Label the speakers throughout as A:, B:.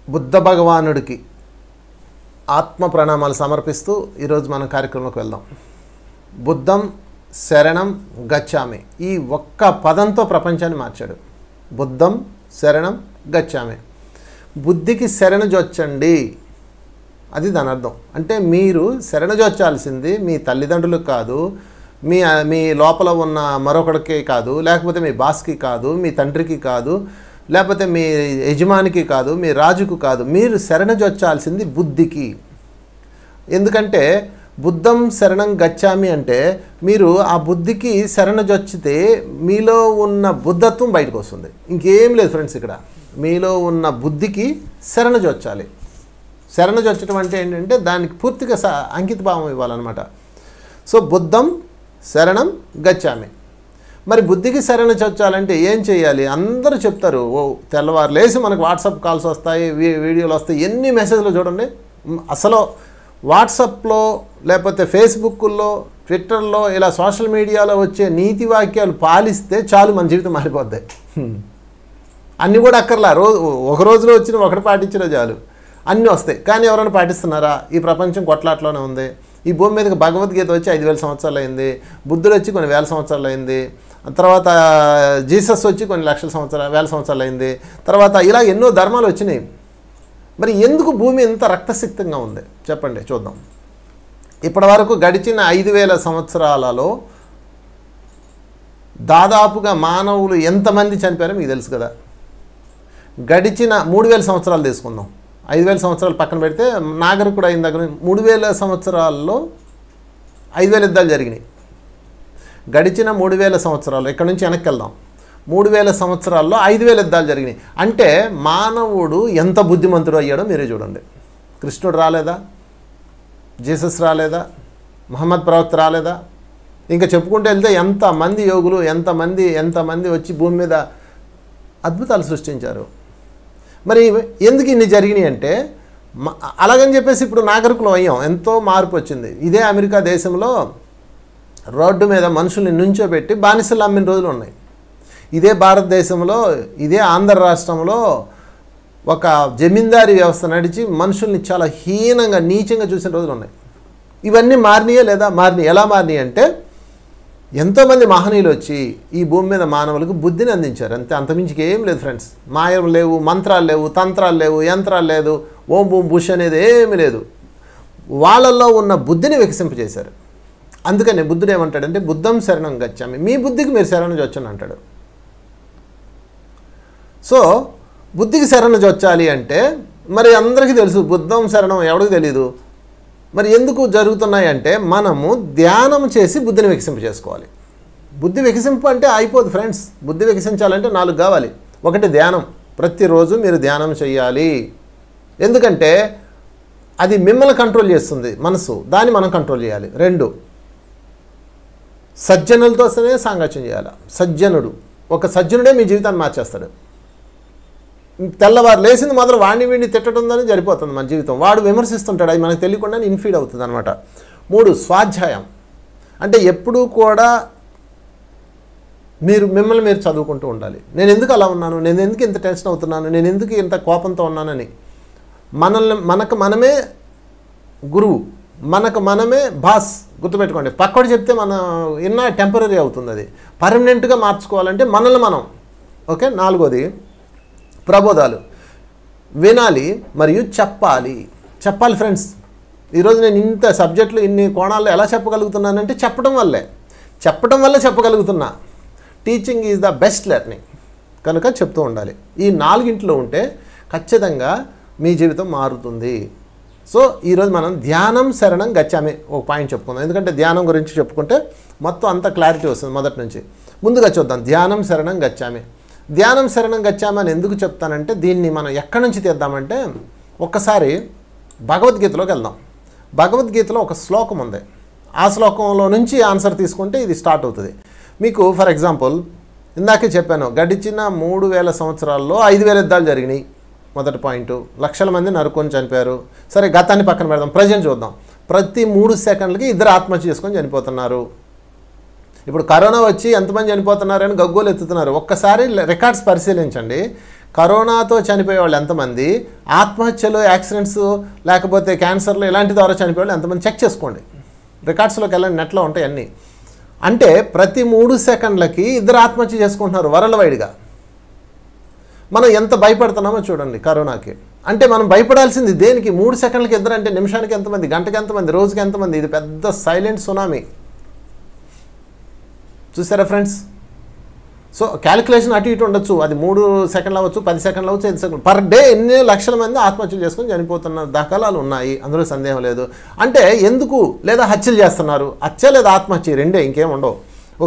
A: బుద్ధ భగవానుడికి ఆత్మ ప్రణామాలు సమర్పిస్తూ ఈరోజు మన కార్యక్రమంలోకి వెళ్దాం. బుద్ధం శరణం గచ్చామి, ఈ ఒక్క పదంతో ప్రపంచాన్ని మార్చాడు. బుద్ధం శరణం గచ్చామి, బుద్ధికి శరణజొచ్చండి, అది దాని అర్థం. అంటే మీరు శరణజొచ్చాల్సింది మీ తల్లిదండ్రులకు కాదు, మీ లోపల ఉన్న మరొకడికి కాదు, లేకపోతే మీ బాస్కి కాదు, మీ తండ్రికి కాదు, లేకపోతే మీ యజమానికి కాదు, మీ రాజుకు కాదు. మీరు శరణజొచ్చాల్సింది బుద్ధికి. ఎందుకంటే బుద్ధం శరణం గచ్చామి అంటే మీరు ఆ బుద్ధికి శరణజొచ్చితే మీలో ఉన్న బుద్ధత్వం బయటకు వస్తుంది. ఇంకేం లేదు ఫ్రెండ్స్, ఇక్కడ మీలో ఉన్న బుద్ధికి శరణజొచ్చాలి. శరణజొచ్చటం అంటే ఏంటంటే దానికి పూర్తిగా అంకిత భావం ఇవ్వాలన్నమాట. సో బుద్ధం శరణం గచ్చామి. మరి బుద్ధికి శరణజొచ్చాలంటే ఏం చేయాలి? అందరూ చెప్తారు. తెల్లవారు లేసి మనకు వాట్సాప్ కాల్స్ వస్తాయి, వీడియోలు వస్తాయి, ఎన్ని మెసేజ్లు చూడండి. అసలు వాట్సాప్లో లేకపోతే ఫేస్బుక్లో ట్విట్టర్లో ఇలా సోషల్ మీడియాలో వచ్చే నీతి వాక్యాలు పాలిస్తే చాలు, మన జీవితం మారిపోద్ది. అన్నీ కూడా అక్కర్లా, ఒక రోజులో వచ్చిన ఒకటి పాటించినా చాలు, అన్నీ వస్తాయి. కానీ ఎవరైనా పాటిస్తున్నారా? ఈ ప్రపంచం కొట్లాట్లోనే ఉంది. ఈ భూమి మీదకి భగవద్గీత వచ్చి 5000 సంవత్సరాలు అయింది, బుద్ధుడు వచ్చి కొన్ని వేల సంవత్సరాలు అయింది, తర్వాత జీసస్ వచ్చి కొన్ని వేల సంవత్సరాలు అయింది, తర్వాత ఇలా ఎన్నో ధర్మాలు వచ్చినాయి. మరి ఎందుకు భూమి ఇంత రక్తసిక్తంగా ఉంది చెప్పండి, చూద్దాం. ఇప్పటి వరకు గడిచిన 5000 సంవత్సరాలలో దాదాపుగా మానవులు ఎంతమంది చనిపోయారో మీకు తెలుసు కదా. గడిచిన 3000 సంవత్సరాలు తీసుకుందాం, 5000 సంవత్సరాలు పక్కన పెడితే నాగరికుడు అయిన దగ్గర 3000 సంవత్సరాల్లో 5000 యుద్ధాలు జరిగినాయి. గడిచిన 3000 సంవత్సరాలు, ఇక్కడ నుంచి వెనక్కి వెళ్దాం, 3000 సంవత్సరాల్లో 5000 యుద్ధాలు జరిగినాయి. అంటే మానవుడు ఎంత బుద్ధిమంతుడు అయ్యాడో మీరే చూడండి. కృష్ణుడు రాలేదా? జీసస్ రాలేదా? మహమ్మద్ ప్రవక్త రాలేదా? ఇంకా చెప్పుకుంటూ వెళ్తే ఎంతమంది యోగులు, ఎంతమంది వచ్చి భూమి మీద అద్భుతాలు సృష్టించారు. మరి ఎందుకు ఇన్ని జరిగినాయి అంటే అలాగని చెప్పేసి ఇప్పుడు నాగరికులం అయ్యాం, ఎంతో మార్పు వచ్చింది. ఇదే అమెరికా దేశంలో రోడ్డు మీద మనుషుల్ని నుంచోబెట్టి బానిసలు అమ్మిన రోజులు ఉన్నాయి. ఇదే భారతదేశంలో, ఇదే ఆంధ్ర రాష్ట్రంలో ఒక జమీందారీ వ్యవస్థ నడిచి మనుషుల్ని చాలా హీనంగా నీచంగా చూసిన రోజులు ఉన్నాయి. ఇవన్నీ మారినాయే లేదా? మారినాయి. ఎలా మారినాయి అంటే ఎంతోమంది మహనీయులు వచ్చి ఈ భూమి మీద మానవులకు బుద్ధిని అందించారు, అంతే, అంతమించికి ఏం లేదు ఫ్రెండ్స్. మాయం లేవు, మంత్రాలు లేవు, తంత్రాలు లేవు, యంత్రాలు లేదు, ఓం బూమ్ బుష్ అనేది ఏమీ లేదు. వాళ్ళల్లో ఉన్న బుద్ధిని వికసింపజేశారు. అందుకని బుద్ధుడు ఏమంటాడంటే బుద్ధం శరణం గచ్చామి, మీ బుద్ధికి మీరు శరణజొచ్చని అంటాడు. సో బుద్ధికి శరణజొచ్చాలి అంటే మరి అందరికీ తెలుసు, బుద్ధం శరణం ఎవరికి తెలీదు. మరి ఎందుకు జరుగుతున్నాయి అంటే మనము ధ్యానం చేసి బుద్ధిని వికసింపజేసుకోవాలి. బుద్ధి వికసింపు అంటే అయిపోదు ఫ్రెండ్స్. బుద్ధి వికసించాలంటే 4 కావాలి. ఒకటి ధ్యానం, ప్రతిరోజు మీరు ధ్యానం చేయాలి. ఎందుకంటే అది మిమ్మల్ని కంట్రోల్ చేస్తుంది మనసు, దాన్ని మనం కంట్రోల్ చేయాలి. 2, సజ్జనులతోనే సాంగత్యం చేయాలి. ఒక సజ్జనుడే మీ జీవితాన్ని మార్చేస్తాడు. తెల్లవారు లేచింది మొదలు వాడిని వీడిని తిట్టడందని సరిపోతుంది మన జీవితం. వాడు విమర్శిస్తుంటాడు, అది మనకు తెలియకుండా ఇన్ఫీడ్ అవుతుంది అనమాట. 3, స్వాధ్యాయం. అంటే ఎప్పుడూ కూడా మిమ్మల్ని మీరు చదువుకుంటూ ఉండాలి. నేను ఎందుకు అలా ఉన్నాను, నేను ఎందుకు ఇంత టెన్షన్ అవుతున్నాను, నేను ఎందుకు ఇంత కోపంతో ఉన్నానని. మనకు మనమే గురువు, మనకు మనమే బాస్. గుర్తుపెట్టుకోండి, పక్కడు చెప్తే మన టెంపరీ అవుతుంది, అది పర్మనెంట్గా మార్చుకోవాలంటే మనల్ని మనం. ఓకే. 4వది ప్రబోధాలు. వినాలి మరియు చెప్పాలి ఫ్రెండ్స్. ఈరోజు నేను ఇంత సబ్జెక్టులు ఇన్ని కోణాల్లో ఎలా చెప్పగలుగుతున్నానంటే చెప్పడం వల్లే చెప్పగలుగుతున్నా. Teaching is the best learning, కనుక చెప్తూ ఉండాలి. ఈ 4 ఉంటే ఖచ్చితంగా మీ జీవితం మారుతుంది. సో ఈరోజు మనం ధ్యానం శరణం గచ్చామి ఒక పాయింట్ చెప్పుకుందాం. ఎందుకంటే ధ్యానం గురించి చెప్పుకుంటే మొత్తం అంత క్లారిటీ వస్తుంది మొదటి నుంచి. ముందుగా చూద్దాం ధ్యానం శరణం గచ్చామి. ధ్యానం శరణం గచ్చామి అని ఎందుకు చెప్తానంటే దీన్ని మనం ఎక్కడి నుంచి తీద్దామంటే ఒక్కసారి భగవద్గీతలోకి వెళ్దాం. భగవద్గీతలో ఒక శ్లోకం ఉంది, ఆ శ్లోకంలో నుంచి ఆన్సర్ తీసుకుంటే ఇది స్టార్ట్ అవుతుంది. మీకు ఫర్ ఎగ్జాంపుల్ ఇందాకే చెప్పాను, గడిచిన 3000 సంవత్సరాల్లో 5000 యుద్ధాలు జరిగినాయి. మొదటి పాయింట్, లక్షల మంది నరుకొని చనిపోయారు. సరే, గతాన్ని పక్కన పెడదాం, ప్రజెంట్ చూద్దాం. ప్రతి 3 సెకండ్లకి 2 ఆత్మహత్య చేసుకొని చనిపోతున్నారు. ఇప్పుడు కరోనా వచ్చి ఎంతమంది చనిపోతున్నారని గగ్గోలు ఎత్తుతున్నారు. ఒక్కసారి రికార్డ్స్ పరిశీలించండి. కరోనాతో చనిపోయే వాళ్ళు ఎంతమంది, ఆత్మహత్యలు, యాక్సిడెంట్స్, లేకపోతే క్యాన్సర్లు ఇలాంటి ద్వారా చనిపోయే వాళ్ళు ఎంతమంది చెక్ చేసుకోండి. రికార్డ్స్లోకి వెళ్ళండి, నెట్లో ఉంటాయి అన్నీ. అంటే ప్రతి 3 సెకండ్లకి 2 ఆత్మహత్య చేసుకుంటున్నారు వరల్డ్ వైడ్గా. మనం ఎంత భయపడుతున్నామో చూడండి కరోనాకి. అంటే మనం భయపడాల్సింది దేనికి? 3 సెకండ్లకి 2 అంటే నిమిషానికి ఎంతమంది, గంటకి ఎంతమంది, రోజుకి ఎంతమంది? ఇది పెద్ద సైలెంట్ సునామీ. చూసారా ఫ్రెండ్స్? సో క్యాలిక్యులేషన్ అటు ఇటు ఉండొచ్చు. అది 3 సెకండ్లు అవ్వచ్చు, 10 సెకండ్లు అవ్వచ్చు, 5 సెకండ్లు. పర్ డే ఎన్ని లక్షల మంది ఆత్మహత్యలు చేసుకొని చనిపోతున్న దాఖలాలు ఉన్నాయి, అందులో సందేహం లేదు. అంటే ఎందుకు? లేదా హత్యలు చేస్తున్నారు, హత్య లేదా ఆత్మహత్య, రెండే, ఇంకేం ఉండవు.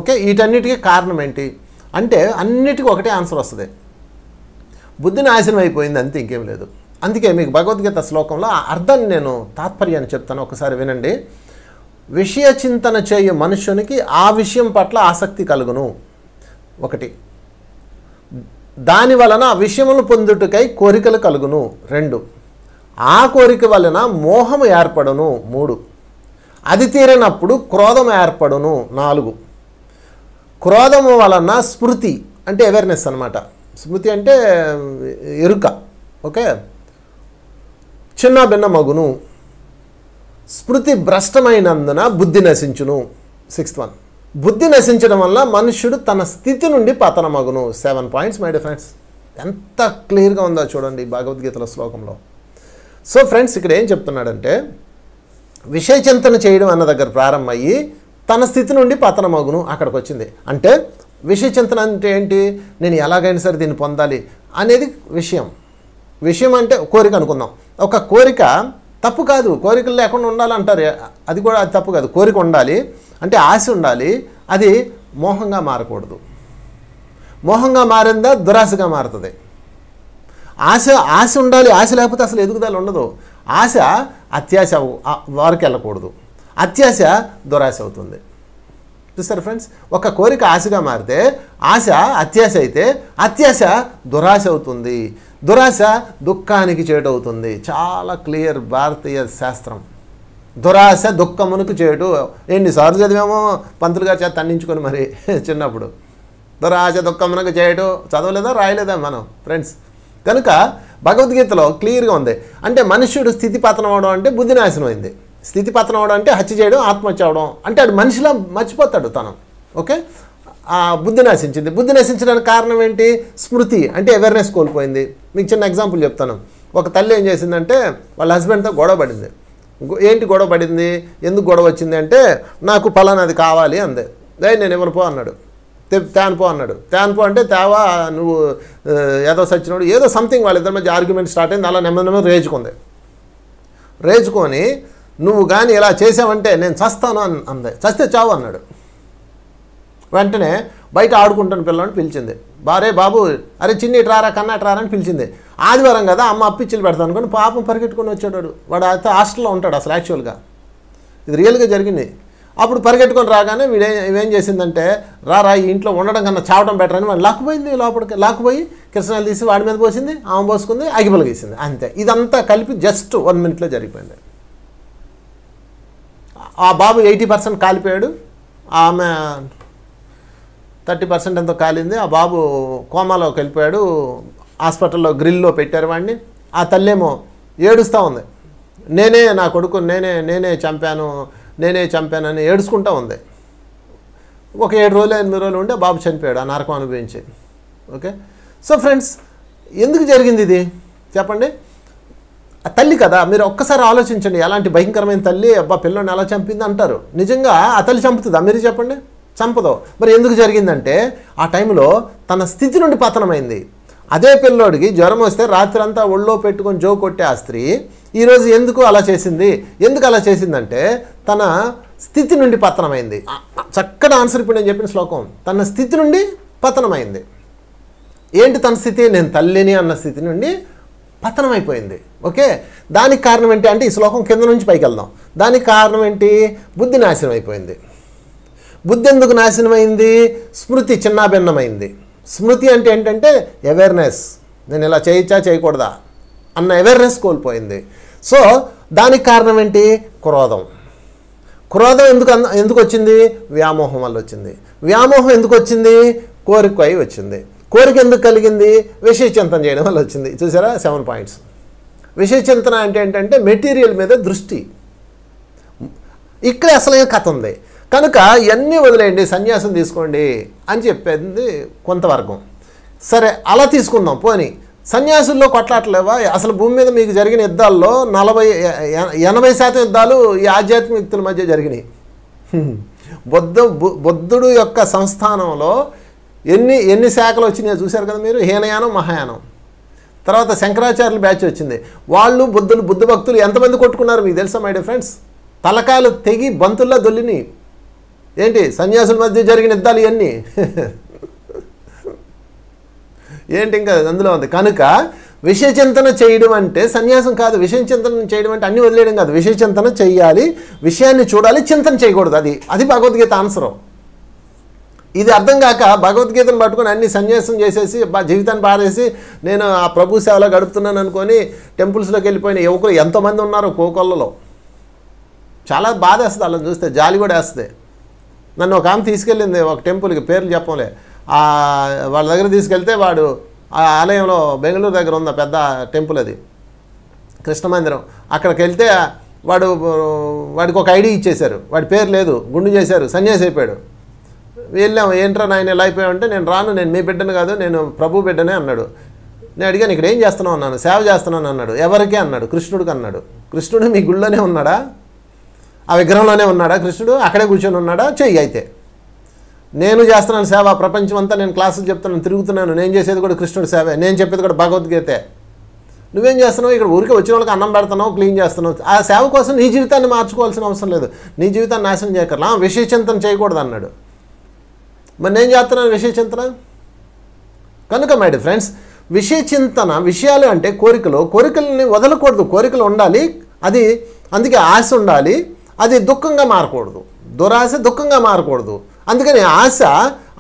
A: ఓకే, వీటన్నిటికీ కారణం ఏంటి అంటే అన్నిటికీ ఒకటే ఆన్సర్ వస్తుంది, బుద్ధి నాశనం అయిపోయింది, అంతే, ఇంకేం లేదు. అందుకే మీకు భగవద్గీత శ్లోకంలో అర్థాన్ని నేను తాత్పర్యాన్ని చెప్తాను, ఒకసారి వినండి. విషయ చింతన చేయు మనుష్యునికి ఆ విషయం పట్ల ఆసక్తి కలుగును, 1. దాని వలన ఆ విషయమును పొందుటకై కోరికలు కలుగును, 2. ఆ కోరిక వలన మోహము ఏర్పడును, 3. అది తీరినప్పుడు క్రోధం ఏర్పడును, 4. క్రోధము వలన స్మృతి అంటే అవేర్నెస్ అన్నమాట. స్మృతి అంటే ఎరుక. ఓకే, చిన్న భిన్న మగును. స్మృతి భ్రష్టమైనందున బుద్ధి నశించును, 6th one. బుద్ధి నశించడం వల్ల మనుష్యుడు తన స్థితి నుండి పతనమగును. 7 points మై డియర్ ఫ్రెండ్స్. ఎంత క్లియర్గా ఉందో చూడండి భగవద్గీతల శ్లోకంలో. సో ఫ్రెండ్స్, ఇక్కడ ఏం చెప్తున్నాడంటే విషయ చింతన చేయడం అన్న దగ్గర ప్రారంభమయ్యి తన స్థితి నుండి పతనమగును అక్కడికి వచ్చింది. అంటే విషయ చింతన అంటే ఏంటి? నేను ఎలాగైనా సరే దీన్ని పొందాలి అనేది విషయం. విషయం అంటే కోరిక అనుకుందాం. ఒక కోరిక తప్పు కాదు, కోరికలు లేకుండా ఉండాలంటారు, అది కూడా అది తప్పు కాదు. కోరిక ఉండాలి, అంటే ఆశ ఉండాలి, అది మోహంగా మారకూడదు. మోహంగా మారిందా దురాశగా మారుతుంది. ఆశ ఉండాలి, ఆశ లేకపోతే అసలు ఎదుగుదల ఉండదు. ఆశ అత్యాశ వారికి వెళ్ళకూడదు, అత్యాశ దురాశ అవుతుంది. చూస్తారు ఫ్రెండ్స్, ఒక కోరిక ఆశగా మారితే ఆశ అత్యాశ అయితే అత్యాశ దురాశ అవుతుంది, దురాశ దుఃఖానికి చేటు అవుతుంది. చాలా క్లియర్ భారతీయ శాస్త్రం. దురాశ దుఃఖమునకు చేటు. ఎన్నిసార్లు చదివామో పంతులు గారి చేత అందించుకొని మరి చిన్నప్పుడు. దురాశ దుఃఖమునకు చేటు చదవలేదా, రాయలేదా మనం ఫ్రెండ్స్? కనుక భగవద్గీతలో క్లియర్గా ఉంది. అంటే మనుష్యుడు స్థితి పతనం అవడం అంటే బుద్ధి నాశనం అయింది. స్థితి పతనం అవడం అంటే హత్య చేయడం, ఆత్మహత్య అవడం అంటే అది మనిషిలా మర్చిపోతాడు తను. ఓకే, బుద్ధి నశించింది. బుద్ధి నశించడానికి కారణం ఏంటి? స్మృతి అంటే అవేర్నెస్ కోల్పోయింది. మీకు చిన్న ఎగ్జాంపుల్ చెప్తాను. ఒక తల్లి ఏం చేసిందంటే వాళ్ళ హస్బెండ్తో గొడవ పడింది. ఏంటి గొడవ పడింది? ఎందుకు గొడవ వచ్చింది అంటే నాకు పలానాది కావాలి అందే. నేను ఎవరు పో అన్నాడు, తేనుపో అన్నాడు. తేనుపో అంటే తేవా నువ్వు ఏదో సచ్చినోడు ఏదో సంథింగ్ వాళ్ళిద్దరి మధ్య ఆర్గ్యుమెంట్ స్టార్ట్ అయింది. అలా నెమ్మది రేచుకుంది. రేచుకొని నువ్వు కానీ ఇలా చేసావంటే నేను చస్తాను అందే. చస్తే చావు అన్నాడు. వెంటనే బయట ఆడుకుంటున్న పిల్లవాడిని పిలిచింది. బారే బాబు, అరే చిన్ని రారా, కన్నా రారా అని పిలిచింది. ఆదివారం కదా, అమ్మ అప్పిచ్చిలు పెడతాను అనుకోని పాపం పరిగెట్టుకొని వచ్చాడు. వాడు అయితే హాస్టల్లో ఉంటాడు అసలు యాక్చువల్గా. ఇది రియల్గా జరిగింది. అప్పుడు పరిగెట్టుకొని రాగానే ఇవేం చేసిందంటే రారా ఈ ఇంట్లో ఉండడం కన్నా చావడం బెటర్ అని వాడు లాక్కుపోయింది. లోపలికి లాక్కుపోయి కిరసనాలు తీసి వాడి మీద పోసింది, ఆమె పోసుకుంది, అగిపలు గీసింది. అంతే. ఇదంతా కలిపి జస్ట్ 1 minute జరిగిపోయింది. ఆ బాబు 80% కాలిపోయాడు, ఆమె 30% ఎంతో కాలింది. ఆ బాబు కోమాలోకి వెళ్ళిపోయాడు. హాస్పిటల్లో గ్రిల్లో పెట్టారు వాడిని. ఆ తల్లేమో ఏడుస్తూ ఉంది. నా కొడుకు నేనే చంపానని ఏడుచుకుంటూ ఉంది. ఒక 7 రోజులు 8 రోజులు ఉంటే బాబు చనిపోయాడు ఆ నరకం అనుభవించి. ఓకే, సో ఫ్రెండ్స్, ఎందుకు జరిగింది ఇది చెప్పండి? ఆ తల్లి కదా. మీరు ఒక్కసారి ఆలోచించండి, ఎలాంటి భయంకరమైన తల్లి, అబ్బా పిల్లోని ఎలా చంపింది అంటారు. నిజంగా ఆ తల్లి చంపుతుందా? మీరు చెప్పండి, చంపదు. మరి ఎందుకు జరిగిందంటే ఆ టైంలో తన స్థితి నుండి పతనమైంది. అదే పిల్లోడికి జ్వరం వస్తే రాత్రంతా ఒళ్ళో పెట్టుకొని జో కొట్టే ఆ స్త్రీ ఈరోజు ఎందుకు అలా చేసింది? ఎందుకు అలా చేసిందంటే తన స్థితి నుండి పతనమైంది. చక్కటి ఆన్సర్ ఇప్పుడు నేను చెప్పిన శ్లోకం. తన స్థితి నుండి పతనమైంది. ఏంటి తన స్థితి? నేను తల్లిని అన్న స్థితి నుండి పతనమైపోయింది. ఓకే, దానికి కారణం ఏంటి అంటే ఈ శ్లోకం కింద నుంచి పైకి వెళ్దాం. దానికి కారణం ఏంటి? బుద్ధి నాశనం అయిపోయింది. బుద్ధి ఎందుకు నాశనమైంది? స్మృతి చిన్నాభిన్నమైంది. స్మృతి అంటే ఏంటంటే అవేర్నెస్. నేను ఇలా చేయొచ్చా చేయకూడదా అన్న అవేర్నెస్ కోల్పోయింది. సో దానికి కారణం ఏంటి? క్రోధం. క్రోధం ఎందుకు వచ్చింది? వ్యామోహం వల్ల వచ్చింది. వ్యామోహం ఎందుకు వచ్చింది? కోరిక అయి వచ్చింది. కోరిక ఎందుకు కలిగింది? విషయ చింతన చేయడం వల్ల వచ్చింది. చూసారా 7 పాయింట్స్. విషయ చింతన అంటే ఏంటంటే మెటీరియల్ మీద దృష్టి. ఇక్కడ అసలు కథ ఉంది కనుక ఇవన్నీ వదిలేయండి, సన్యాసం తీసుకోండి అని చెప్పేది కొంతవరకు. సరే అలా తీసుకుందాం. పోనీ సన్యాసుల్లో కొట్లాటలేవా? అసలు భూమి మీద మీకు జరిగిన యుద్ధాల్లో 80% యుద్ధాలు ఈ ఆధ్యాత్మిక వ్యక్తుల మధ్య జరిగినాయి. బుద్ధుడు యొక్క సంస్థానంలో ఎన్ని శాఖలు వచ్చినాయో చూశారు కదా మీరు. హీనయానం, మహాయానం. తర్వాత శంకరాచార్యుల బ్యాచ్ వచ్చింది. వాళ్ళు బుద్ధ భక్తులు ఎంతమంది కొట్టుకున్నారు మీకు తెలుసా మై డియర్ ఫ్రెండ్స్? తలకాయలు తెగి బంతుల్లా దొల్లిని. ఏంటి సన్యాసుల మధ్య జరిగిన యుద్ధాలు ఇవన్నీ ఏంటి ఇంకా అందులో ఉంది. కనుక విషయ చింతన చేయడం అంటే సన్యాసం కాదు. విషయ చింతన చేయడం అంటే అన్నీ వదిలేయడం కాదు. విషయ చింతన చేయాలి, విషయాన్ని చూడాలి, చింతన చేయకూడదు. అది భగవద్గీత ఆన్సరు. ఇది అర్థం కాక భగవద్గీతను పట్టుకొని అన్ని సన్యాసం చేసేసి జీవితాన్ని పారేసి నేను ఆ ప్రభు సేవలో గడుపుతున్నాను అనుకొని టెంపుల్స్లోకి వెళ్ళిపోయిన యువకులు ఎంతోమంది ఉన్నారు కోకొల్లలో. చాలా బాధ వేస్తుంది వాళ్ళని చూస్తే, జాలి కూడా వేస్తుంది. నన్ను ఒక ఆమె తీసుకెళ్ళింది ఒక టెంపుల్కి, పేర్లు చెప్పలే. వాళ్ళ దగ్గర తీసుకెళ్తే వాడు ఆ ఆలయంలో బెంగళూరు దగ్గర ఉన్న పెద్ద టెంపుల్ అది కృష్ణ మందిరం. అక్కడికి వెళ్తే వాడికి ఒక ఐడి ఇచ్చేశారు. వాడి పేరు లేదు, గుండు చేశారు, సన్యాసి అయిపోయాడు. వెళ్ళాం, ఏంట్రా నాయన ఎలా అయిపోయామంటే నేను రాను, నేను మీ బిడ్డను కాదు, నేను ప్రభు బిడ్డనే అన్నాడు. నేను అడిగాను ఇక్కడ ఏం చేస్తున్నావు అన్నాను. సేవ చేస్తున్నాను అన్నాడు. ఎవరికే అన్నాడు. కృష్ణుడికి అన్నాడు. కృష్ణుడు మీ గుళ్ళోనే ఉన్నాడా? ఆ విగ్రహంలోనే ఉన్నాడా కృష్ణుడు? అక్కడే కూర్చొని ఉన్నాడా? చెయ్యి అయితే. నేను చేస్తున్నాను సేవ, ప్రపంచం అంతా నేను క్లాసులు చెప్తున్నాను, తిరుగుతున్నాను, నేను చేసేది కూడా కృష్ణుడి సేవే, నేను చెప్పేది కూడా భగవద్గీతే. నువ్వేం చేస్తున్నావు? ఇక్కడ ఊరికే వచ్చిన వాళ్ళకి అన్నం పెడుతున్నావు, క్లీన్ చేస్తున్నావు. ఆ సేవ కోసం నీ జీవితాన్ని మార్చుకోవాల్సిన అవసరం లేదు, నీ జీవితాన్ని నాశనం చేయకర్లా. విషయ చింతన చేయకూడదు అన్నాడు. మరి నేను చేస్తున్నాను విషయ చింతన. కనుక మై డియర్ ఫ్రెండ్స్, విషయ చింతన, విషయాలు అంటే కోరికల్ని వదలకూడదు. కోరికలు ఉండాలి, అది అందుకే ఆశ ఉండాలి, అది దుఃఖంగా మారకూడదు. దురాశ దుఃఖంగా మారకూడదు. అందుకని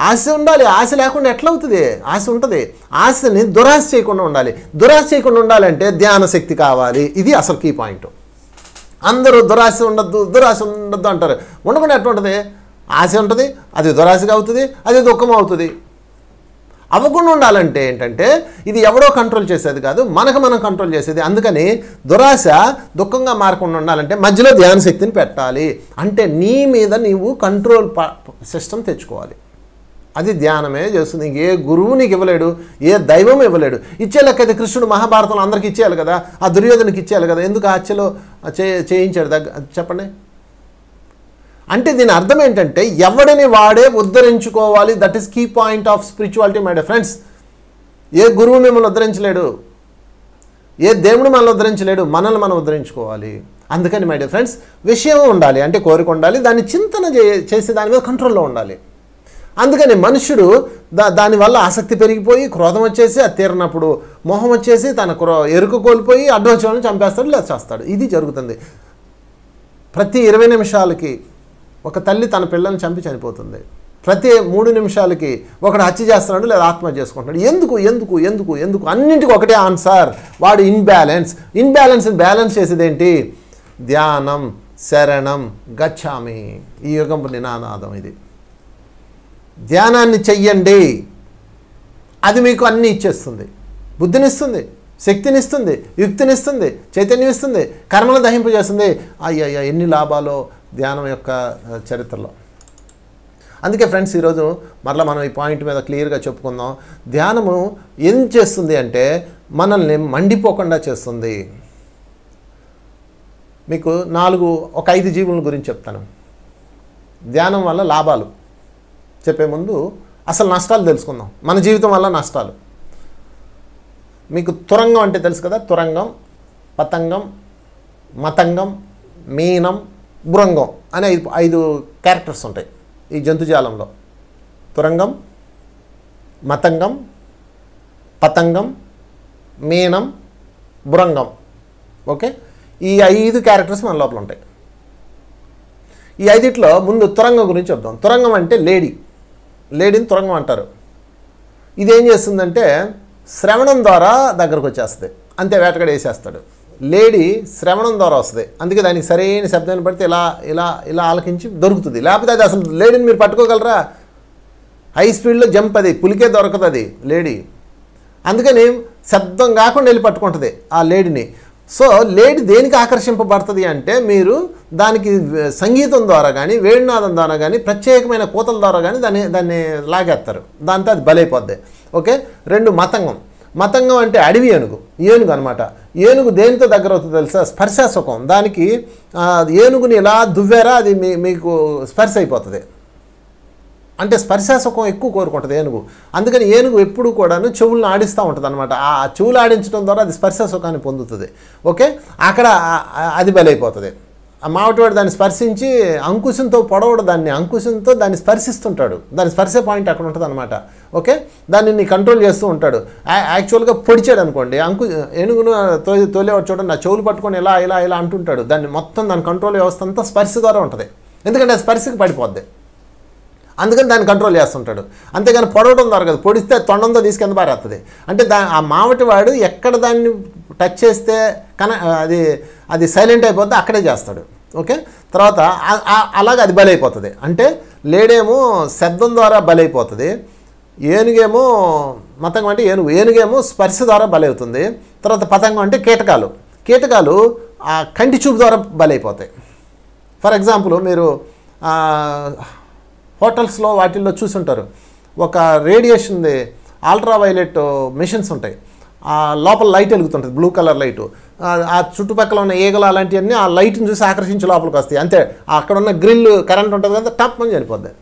A: ఆశ ఉండాలి. ఆశ లేకుండా ఎట్లా అవుతుంది? ఆశ ఉంటుంది. ఆశని దురాశ చేయకుండా ఉండాలి. దురాశ చేయకుండా ఉండాలంటే ధ్యాన శక్తి కావాలి. ఇది అసలు కీ పాయింట్. అందరూ దురాశ ఉండద్దు అంటారు. ఉండకుండా ఎట్లా ఉంటుంది? ఆశ ఉంటుంది, అది దురాశగా అవుతుంది, అది దుఃఖం అవుతుంది. అవ్వకుండా ఉండాలంటే ఏంటంటే ఇది ఎవడో కంట్రోల్ చేసేది కాదు, మనం కంట్రోల్ చేసేది. అందుకని దురాశ దుఃఖంగా మారకుండా ఉండాలంటే మధ్యలో ధ్యాన శక్తిని పెట్టాలి. అంటే నీ మీద నీవు కంట్రోల్ సిస్టమ్ తెచ్చుకోవాలి. అది ధ్యానమే చేస్తుంది. ఏ గురువు నీకు ఇవ్వలేడు, ఏ దైవం ఇవ్వలేడు. ఇచ్చేలకైతే కృష్ణుడు మహాభారతంలో అందరికి ఇచ్చేయాలి కదా, ఆ దుర్యోధనకి ఇచ్చేయాలి కదా. ఎందుకు ఆ హత్యలో చేయించాడు చెప్పండి. అంటే దీని అర్థం ఏంటంటే ఎవడిని వాడే ఉద్ధరించుకోవాలి. That is key point of spirituality my dear friends. ఏ గురువు మిమ్మల్ని ఉద్ధరించలేడు, ఏ దేవుడు మనల్ని ఉద్ధరించలేడు, మనల్ని మనం ఉద్ధరించుకోవాలి. అందుకని మై డియర్ ఫ్రెండ్స్, విషయం ఉండాలి అంటే కోరిక ఉండాలి, దాన్ని చింతన చేసి దాని మీద కంట్రోల్లో ఉండాలి. అందుకని మనుష్యుడు దానివల్ల ఆసక్తి పెరిగిపోయి క్రోధం వచ్చేసి అది తీరినప్పుడు మోహం వచ్చేసి తన ఎరుక కోల్పోయి అడ్డొచ్చి చంపేస్తాడు లేదా చేస్తాడు. ఇది జరుగుతుంది. ప్రతి 20 నిమిషాలకి ఒక తల్లి తన పిల్లల్ని చంపి చనిపోతుంది. ప్రతి 3 నిమిషాలకి ఒకడు హత్య చేస్తున్నాడు లేదా ఆత్మహత్య చేసుకుంటున్నాడు. ఎందుకు ఎందుకు ఎందుకు ఎందుకు? అన్నింటికి ఒకటే ఆన్సర్. వాడు బ్యాలెన్స్ చేసేది ఏంటి? ధ్యానం, శరణం, గచ్చామి. ఈ యుగం నినాదం ఇది. ధ్యానాన్ని చెయ్యండి, అది మీకు అన్నీ ఇచ్చేస్తుంది. బుద్ధినిస్తుంది, శక్తినిస్తుంది, యుక్తినిస్తుంది, చైతన్యం ఇస్తుంది, కర్మలు దహింపజేస్తుంది. అయ్యయ్య ఎన్ని లాభాలో ధ్యానం యొక్క చరిత్రలో. అందుకే ఫ్రెండ్స్ ఈరోజు మరలా మనం ఈ పాయింట్ మీద క్లియర్గా చెప్పుకుందాం. ధ్యానము ఏం చేస్తుంది అంటే మనల్ని మండిపోకుండా చేస్తుంది. మీకు ఒక 5 జీవుల గురించి చెప్తాను. ధ్యానం వల్ల లాభాలు చెప్పే ముందు అసలు నష్టాలు తెలుసుకుందాం. మన జీవితం వల్ల నష్టాలు. మీకు తురంగం అంటే తెలుసు కదా. తురంగం, పతంగం, మతంగం, మీనం, భృంగం అనే 5 క్యారెక్టర్స్ ఉంటాయి ఈ జంతుజాలంలో. తురంగం, మతంగం, పతంగం, మీనం, భృంగం. ఓకే, ఈ 5 క్యారెక్టర్స్ మన లోపల ఉంటాయి. ఈ 5లో ముందు తురంగం గురించి చెప్దాం. తురంగం అంటే లేడీని తురంగం అంటారు. ఇదేం చేస్తుందంటే శ్రవణం ద్వారా దగ్గరకు వచ్చేస్తుంది. అంతే, వేటగాడు వేసేస్తాడు. లేడీ శ్రవణం ద్వారా వస్తుంది. అందుకే దానికి సరైన శబ్దాన్ని పడితే ఇలా ఇలా ఇలా ఆలకించి దొరుకుతుంది. లేకపోతే అది అసలు లేడీని మీరు పట్టుకోగలరా? హై స్పీడ్లో జంప్, అది పులికే దొరకదు అది లేడీ. అందుకని శబ్దం కాకుండా వెళ్ళి పట్టుకుంటుంది ఆ లేడీని. సో లేడీ దేనికి ఆకర్షింపబడుతుంది అంటే మీరు దానికి సంగీతం ద్వారా కానీ వేణునాదం ద్వారా కానీ ప్రత్యేకమైన కూతల ద్వారా కానీ దాన్ని లాగేస్తారు, దాంతో అది బలైపోద్ది. ఓకే. 2 మతంగం. మతంగం అంటే అడవి ఏనుగు అనమాట. ఏనుగు దేనితో దగ్గర అవుతుంది తెలుసా? స్పర్శాసుఖం. దానికి ఏనుగుని ఇలా దువ్వారా అది మీకు స్పర్శ అయిపోతుంది. అంటే స్పర్శాసుఖం ఎక్కువ కోరుకుంటుంది ఏనుగు. అందుకని ఏనుగు ఎప్పుడు కూడాను చెవులను ఆడిస్తూ ఉంటుంది అనమాట. ఆ చెవులు ఆడించడం ద్వారా అది స్పర్శాసుఖాన్ని పొందుతుంది. ఓకే. అక్కడ అది బలైపోతుంది. ఆ మావటివాడు దాన్ని స్పర్శించి అంకుశంతో పొడవడు, అంకుశంతో దాన్ని స్పర్శిస్తుంటాడు. దాని స్పర్శ పాయింట్ అక్కడ ఉంటుంది అనమాట. ఓకే. దాన్ని కంట్రోల్ చేస్తూ ఉంటాడు. యాక్చువల్గా పొడిచాడు అనుకోండి, ఏనుగును తోలేవాడు చూడండి, నా చెవులు పట్టుకొని ఇలా ఇలా ఇలా అంటుంటాడు. దాని కంట్రోల్ వ్యవస్థ అంతా స్పర్శ ద్వారా ఉంటుంది. ఎందుకంటే ఆ స్పర్శకి పడిపోద్ది, అందుకని దాన్ని కంట్రోల్ చేస్తుంటాడు. అంతేగాని పొడవడం ద్వారా కదా, పొడిస్తే తొండంతో తీసుకెంత పారేస్తుంది. అంటే ఆ మావటివాడు ఎక్కడ దాన్ని టచ్ చేస్తే అది సైలెంట్ అయిపోద్ది అక్కడే చేస్తాడు. ఓకే. తర్వాత అలాగే అది బలైపోతుంది. అంటే లేడేమో శబ్దం ద్వారా బలైపోతుంది, ఏనుగేమో మతంగం అంటే ఏనుగేమో స్పర్శ ద్వారా బలవుతుంది. తర్వాత పతంగం అంటే కీటకాలు ఆ కంటి చూపు ద్వారా బలైపోతాయి. ఫర్ ఎగ్జాంపుల్ మీరు హోటల్స్లో వాటిల్లో చూసుంటారు, ఒక రేడియేషన్ది అల్ట్రావైలెట్ మిషన్స్ ఉంటాయి. లోపల లైట్ వెలుగుతుంటుంది, బ్లూ కలర్ లైటు. ఆ చుట్టుపక్కల ఉన్న ఈగలు అలాంటివన్నీ ఆ లైట్ని చూసి ఆకర్షించి లోపలికి వస్తాయి. అంతే, అక్కడ ఉన్న గ్రిల్ కరెంట్ ఉంటుంది కదా, టప్ అని చనిపోద్ది.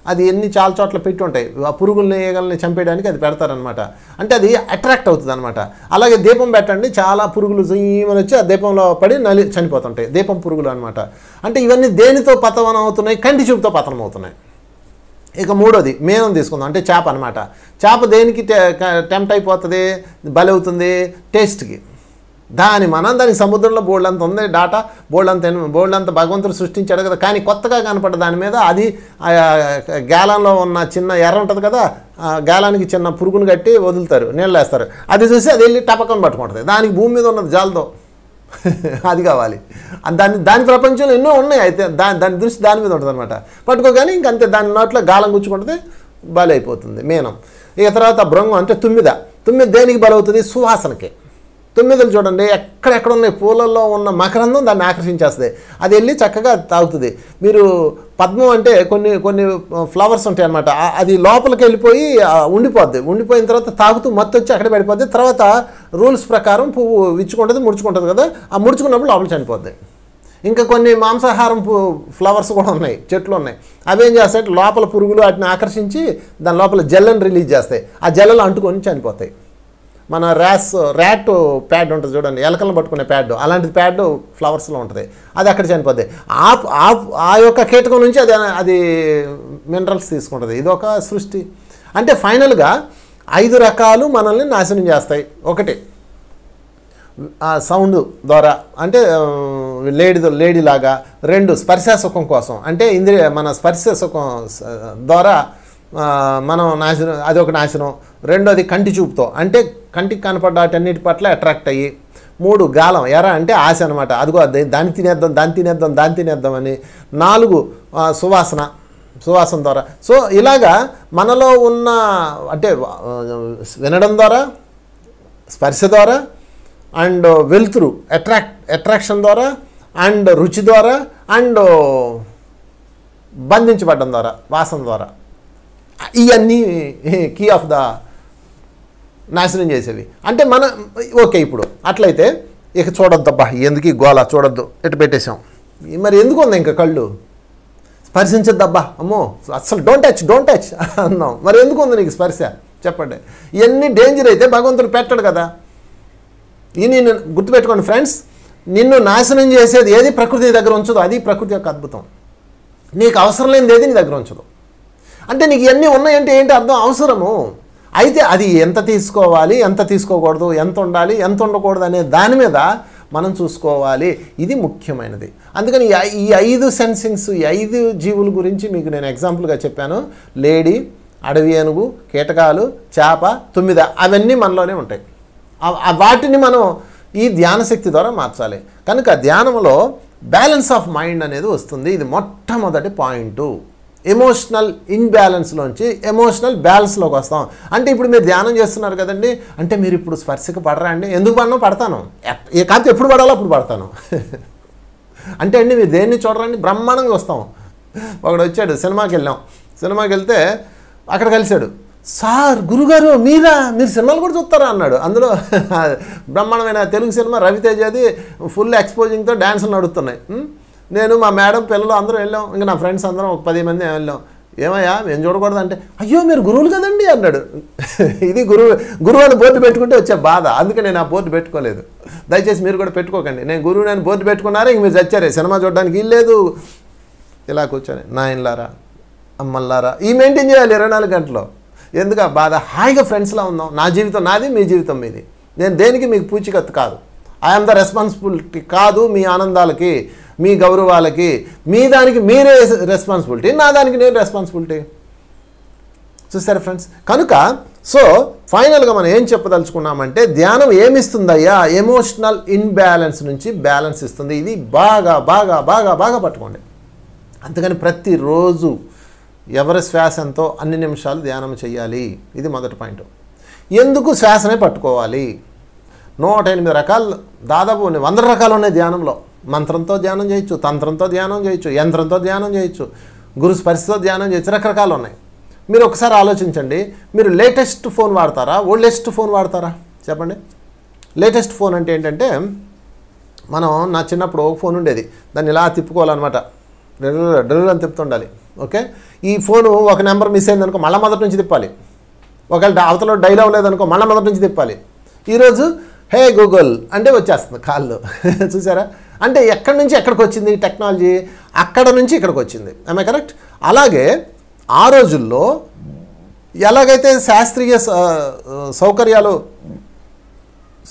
A: అది చాలా చోట్ల పెట్టి ఉంటాయి, ఆ పురుగుల్ని ఈగల్ని చంపేయడానికి అది పెడతారనమాట. అంటే అది అట్రాక్ట్ అవుతుంది అనమాట. అలాగే దీపం పెట్టండి, చాలా పురుగులు జీమని వచ్చి ఆ దీపంలో పడి చనిపోతుంటాయి, దీపం పురుగులు అనమాట. అంటే ఇవన్నీ దేనితో పతనం అవుతున్నాయి? కంటి చూపుతో పతనం అవుతున్నాయి. ఇక 3వది మీనం తీసుకుందాం, అంటే చేప అనమాట. చేప దేనికి టెంప్ట్ అయిపోతుంది, బలవుతుంది? టేస్ట్కి. దానికి సముద్రంలో బోల్డంత ఉంది డాటా, బోల్డంత భగవంతుడు సృష్టించాడు కదా. కానీ కొత్తగా కనపడ్డ దాని మీద అది గ్యాలంలో ఉన్న చిన్న ఎర్ర ఉంటుంది కదా, గ్యాలానికి చిన్న పురుగును కట్టి వదులుతారు, నీళ్ళు వేస్తారు. అది చూసి అది వెళ్ళి టపకం పట్టుకుంటుంది. దానికి భూమి మీద ఉన్నది జాలతో అది కావాలి. దాని ప్రపంచంలో ఎన్నో ఉన్నాయి, అయితే దాని దృష్టి దాని మీద ఉంటుంది అనమాట. పట్టుకోగానే ఇంకంతే, దాని నోట్లో గాలం గుచ్చుకుంటుంది, బలైపోతుంది మీనం. ఇక తర్వాత భృంగం అంటే తుమ్మిద దేనికి బలవుతుంది? సువాసనకి. తుమ్మిదలు చూడండి, ఎక్కడెక్కడ ఉన్నాయి పూలల్లో ఉన్న మకరందం దాన్ని ఆకర్షించేస్తుంది, అది వెళ్ళి చక్కగా తాగుతుంది. మీరు పద్మం అంటే కొన్ని ఫ్లవర్స్ ఉంటాయి అన్నమాట, అది లోపలికి వెళ్ళిపోయి ఉండిపోయిన తర్వాత తాగుతూ మత్తు వచ్చి అక్కడ పడిపోద్ది. తర్వాత రూల్స్ ప్రకారం పువ్వు విచ్చుకుంటుంది, ముడుచుకుంటుంది కదా, ఆ ముడుచుకున్నప్పుడు లోపల చనిపోద్ది. ఇంకా కొన్ని మాంసాహారం ఫ్లవర్స్ కూడా ఉన్నాయి, చెట్లు ఉన్నాయి. అవి ఏం చేస్తాయి, లోపల పురుగులు వాటిని ఆకర్షించి దాని లోపల జెల్లను రిలీజ్ చేస్తాయి, ఆ జెల్లలు అంటుకొని చనిపోతాయి. మన ర్యాట్ ప్యాడ్ ఉంటుంది చూడండి, ఎలకలను పట్టుకునే ప్యాడ్, అలాంటి ప్యాడ్ ఫ్లవర్స్లో ఉంటుంది, అది అక్కడ చనిపోద్ది. ఆ యొక్క కీటకం నుంచి అది మినరల్స్ తీసుకుంటుంది. ఇది ఒక సృష్టి. అంటే ఫైనల్గా 5 రకాలు మనల్ని నాశనం చేస్తాయి. ఒకటి సౌండ్ ద్వారా, అంటే లేడీలాగా. 2 స్పర్శసుఖం కోసం, అంటే మన స్పర్శసుఖం ద్వారా మనం నాశనం, అదొక నాశనం. 2వది కంటి చూపుతో, అంటే కంటికి కనపడ్డ వాటన్నిటి పట్ల అట్రాక్ట్ అయ్యి. 3 గాలం, ఎర అంటే ఆశ అనమాట, అదిగో దాన్ని తినేద్దాం అని. 4 సువాసన ద్వారా. సో ఇలాగా మనలో ఉన్న, అంటే వినడం ద్వారా, స్పర్శ ద్వారా, అండ్ వెలుతురు అట్రాక్షన్ ద్వారా, అండ్ రుచి ద్వారా, అండ్ బంధించబడడం ద్వారా, వాసన ద్వారా. ఇవన్నీ కీ ఆఫ్ ద నాశనం చేసేవి. అంటే ఓకే, ఇప్పుడు అట్లయితే ఇక చూడొద్దబ్బా, ఎందుకు ఈ గోళ, చూడొద్దు, ఇటు పెట్టేసాం. మరి ఎందుకు ఉంది ఇంకా కళ్ళు? స్పర్శించద్దబ్బా, అమ్మో అసలు డోంట్ టచ్ అన్నాం. మరి ఎందుకు ఉంది నీకు స్పర్శ? చెప్పండి. ఇవన్నీ డేంజర్ అయితే భగవంతుడు పెట్టడు కదా. నేను గుర్తుపెట్టుకోండి ఫ్రెండ్స్, నిన్ను నాశనం చేసేది ఏది ప్రకృతి దగ్గర ఉంచదు, అది ప్రకృతి యొక్క అద్భుతం. నీకు అవసరం లేనిది ఏది నీ దగ్గర ఉంచదు. అంటే నీకు ఇవన్నీ ఉన్నాయంటే ఏంటి అర్థం? అవసరము. అయితే అది ఎంత తీసుకోవాలి, ఎంత తీసుకోకూడదు, ఎంత ఉండాలి, ఎంత ఉండకూడదు అనే దాని మీద మనం చూసుకోవాలి. ఇది ముఖ్యమైనది. అందుకని ఈ 5 సెన్సింగ్స్, ఈ 5 జీవుల గురించి మీకు నేను ఎగ్జాంపుల్గా చెప్పాను. లేడీ, అడవి ఏనుగు, కీటకాలు, చేప, తుమ్మిద, అవన్నీ మనలోనే ఉంటాయి. వాటిని మనం ఈ ధ్యాన శక్తి ద్వారా మార్చాలి. కనుక ధ్యానంలో బ్యాలెన్స్ ఆఫ్ మైండ్ అనేది వస్తుంది. ఇది మొట్టమొదటి పాయింట్. ఎమోషనల్ ఇన్బ్యాలెన్స్లోంచి ఎమోషనల్ బ్యాలెన్స్లోకి వస్తాం. అంటే ఇప్పుడు మీరు ధ్యానం చేస్తున్నారు కదండి, అంటే మీరు ఇప్పుడు స్పర్శకు పడరా అండి? ఎందుకు పడను? పడతాను. కాకపోతే ఎప్పుడు పడాలో అప్పుడు పడతాను. అంటే అండి మీరు దేన్ని చూడరండి, బ్రహ్మాండంగా వస్తాం. ఒకడు వచ్చాడు, సినిమాకి వెళ్ళాం. సినిమాకి వెళ్తే అక్కడ కలిశాడు. సార్ గురుగారు మీరు సినిమాలు కూడా చూస్తారా అన్నాడు. అందులో బ్రహ్మాండమైన తెలుగు సినిమా రవితేజది ఫుల్ ఎక్స్పోజింగ్తో డ్యాన్సులు నడుస్తున్నాయి. నేను మా మేడం పిల్లలు అందరం వెళ్ళాం. ఇంకా నా ఫ్రెండ్స్ అందరం ఒక 10 మంది వెళ్ళాం. ఏమయ్యా మేము చూడకూడదు అంటే, అయ్యో మీరు గురువులు కదండి అన్నాడు. ఇది గురువు అని బోర్డు పెట్టుకుంటే వచ్చే బాధ, అందుకే నేను ఆ బోర్డు పెట్టుకోలేదు. దయచేసి మీరు కూడా పెట్టుకోకండి. నేను గురువు అని బోర్డు పెట్టుకున్నారా ఇంక మీరు చచ్చారే, సినిమా చూడడానికి వీల్లేదు. ఇలా కూర్చొని నాయనలారా అమ్మల్లారా ఈ మెయింటైన్ చేయాలి 24 గంటలు. ఎందుకు ఆ బాధ? హాయిగా ఫ్రెండ్స్లా ఉందాం. నా జీవితం నాది, మీ జీవితం మీది. నేను దేనికి మీకు పూచికత్తు కాదు. ఐఎమ్ ద రెస్పాన్సిబిలిటీ కాదు మీ ఆనందాలకి, మీ గౌరవాలకి. మీ దానికి మీరే రెస్పాన్సిబిలిటీ, నా దానికి నేను రెస్పాన్సిబిలిటీ. చూసారా ఫ్రెండ్స్? కనుక సో ఫైనల్గా మనం ఏం చెప్పదలుచుకున్నామంటే, ధ్యానం ఏమిస్తుందయ్యా? ఎమోషనల్ ఇన్బ్యాలెన్స్ నుంచి బ్యాలెన్స్ ఇస్తుంది. ఇది బాగా బాగా బాగా బాగా పట్టుకోండి. అందుకని ప్రతిరోజు ఎవరి శ్వాస ఎంతో అన్ని నిమిషాలు ధ్యానం చేయాలి. ఇది మొదటి పాయింట్. ఎందుకు శ్వాసనే పట్టుకోవాలి? 108 రకాలు, దాదాపు 100 రకాలు ఉన్నాయి ధ్యానంలో. మంత్రంతో ధ్యానం చేయొచ్చు, తంత్రంతో ధ్యానం చేయొచ్చు, యంత్రంతో ధ్యానం చేయొచ్చు, గురు స్పర్శతో ధ్యానం చేయొచ్చు, రకరకాలు ఉన్నాయి. మీరు ఒకసారి ఆలోచించండి. మీరు లేటెస్ట్ ఫోన్ వాడతారా, ఓల్డెస్ట్ ఫోన్ వాడతారా? చెప్పండి. లేటెస్ట్ ఫోన్ అంటే ఏంటంటే, నా చిన్నప్పుడు ఒక ఫోన్ ఉండేది, దాన్ని ఇలా తిప్పుకోవాలన్నమాట, డ్రిల్ అని తిప్పుతుండాలి. ఓకే, ఈ ఫోను ఒక నెంబర్ మిస్ అయిందనుకో మళ్ళీ మొదటి నుంచి తిప్పాలి. ఒకవేళ అవతల డైలాగ్ లేదనుకో మళ్ళీ మొదటి నుంచి తిప్పాలి. ఈరోజు హే గూగుల్ అంటే వచ్చేస్తుంది కాల్లో. చూసారా? అంటే ఎక్కడి నుంచి ఎక్కడికి వచ్చింది టెక్నాలజీ? అక్కడ నుంచి ఇక్కడికి వచ్చింది. I correct? అలాగే ఆ రోజుల్లో ఎలాగైతే శాస్త్రీయ సౌకర్యాలు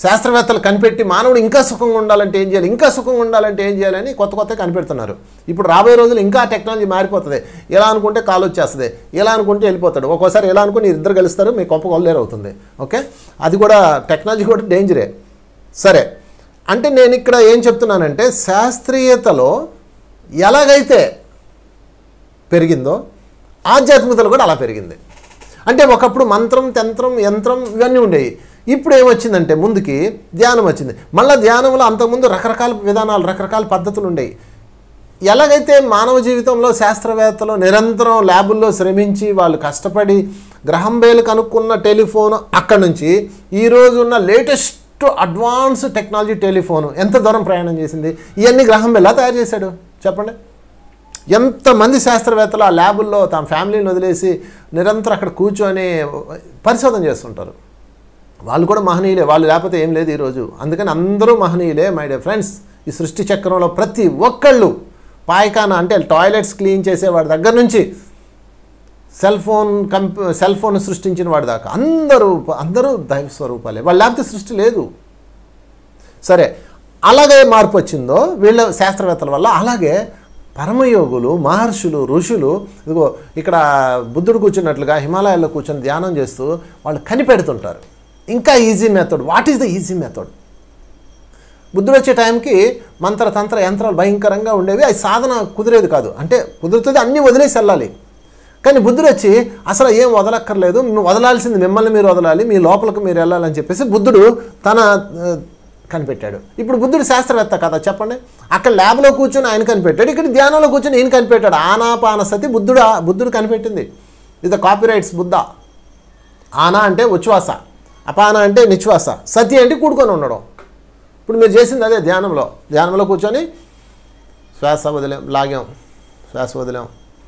A: శాస్త్రవేత్తలు కనిపెట్టి మానవుడు ఇంకా సుఖంగా ఉండాలంటే ఏం చేయాలి, ఇంకా సుఖంగా ఉండాలంటే ఏం చేయాలని కొత్త కనిపెడుతున్నారు. ఇప్పుడు రాబోయే రోజులు ఇంకా టెక్నాలజీ మారిపోతుంది. ఎలా అనుకుంటే కాలు వచ్చేస్తుంది, ఎలా అనుకుంటే వెళ్ళిపోతాడు. ఒక్కోసారి ఎలా అనుకుని ఇద్దరు కలుస్తారు, మీ కొంప కొల్లేరు అవుతుంది. ఓకే, అది కూడా టెక్నాలజీ కూడా డేంజరే. సరే, అంటే నేను ఇక్కడ ఏం చెప్తున్నానంటే, శాస్త్రీయతలో ఎలాగైతే పెరిగిందో ఆధ్యాత్మికతలో కూడా అలా పెరిగింది. అంటే ఒకప్పుడు మంత్రం, తంత్రం, యంత్రం ఇవన్నీ ఉండేవి. ఇప్పుడు ఏమొచ్చిందంటే ముందుకి ధ్యానం వచ్చింది. మళ్ళీ ధ్యానంలో అంతకుముందు రకరకాల విధానాలు, రకరకాల పద్ధతులు ఉండేవి. ఎలాగైతే మానవ జీవితంలో శాస్త్రవేత్తలు నిరంతరం ల్యాబుల్లో శ్రమించి వాళ్ళు కష్టపడి గ్రహం బేలు కనుక్కున్న టెలిఫోన్ అక్కడి నుంచి ఈరోజు ఉన్న లేటెస్ట్ అడ్వాన్స్ టెక్నాలజీ టెలిఫోను ఎంత దూరం ప్రయాణం చేసింది? ఇవన్నీ గ్రహం బేల్ ఎలా తయారు చేశాడు చెప్పండి? ఎంతమంది శాస్త్రవేత్తలు ఆ ల్యాబుల్లో తమ ఫ్యామిలీని వదిలేసి నిరంతరం అక్కడ కూర్చొని పరిశోధన చేస్తుంటారు. వాళ్ళు కూడా మహనీయులే, వాళ్ళు లేకపోతే ఏం లేదు ఈరోజు. అందుకని అందరూ మహనీయులే మై డియర్ ఫ్రెండ్స్. ఈ సృష్టి చక్రంలో ప్రతి ఒక్కళ్ళు పాయకాన అంటే టాయిలెట్స్ క్లీన్ చేసేవాడి దగ్గర నుంచి సెల్ ఫోన్ సృష్టించిన వాడి దాకా అందరూ దైవ స్వరూపాలే. వాళ్ళు లేకపోతే సృష్టి లేదు. సరే, అలాగే మార్పు వచ్చిందో వీళ్ళ శాస్త్రవేత్తల వల్ల, అలాగే పరమయోగులు, మహర్షులు, ఋషులు ఇదిగో ఇక్కడ బుద్ధుడు కూర్చున్నట్లుగా హిమాలయాల్లో కూర్చొని ధ్యానం చేస్తూ వాళ్ళు కనిపెడుతుంటారు ఇంకా easy method. What is the easy method? బుద్ధుడు వచ్చే టైంకి మంత్రతంత్ర యంత్రాలు భయంకరంగా ఉండేవి. అది సాధన కుదిరేది కాదు. అంటే కుదురుతుంది, అన్నీ వదిలేసి వెళ్ళాలి. కానీ బుద్ధుడు వచ్చి అసలు ఏం వదలక్కర్లేదు, వదలాల్సింది మిమ్మల్ని మీరు వదలాలి, మీ లోపలికి మీరు వెళ్ళాలని చెప్పేసి బుద్ధుడు తన కనిపెట్టాడు. ఇప్పుడు బుద్ధుడు శాస్త్రవేత్త కదా చెప్పండి. అక్కడ ల్యాబ్లో కూర్చొని ఆయన కనిపెట్టాడు, ఇక్కడ ధ్యానంలో కూర్చొని ఈయన కనిపెట్టాడు. ఆనాపానసతి బుద్ధుడు కనిపెట్టింది. ఇది కాపీరైట్స్ బుద్ధ. ఆనా అంటే ఉచ్ఛ్వాస, అపాన అంటే నిశ్వాస, సతి అంటే కూడుకొని ఉండడం. ఇప్పుడు మీరు చేసింది అదే ధ్యానంలో కూర్చొని శ్వాస వదిలేం, లాగాం, శ్వాస వదిలేం,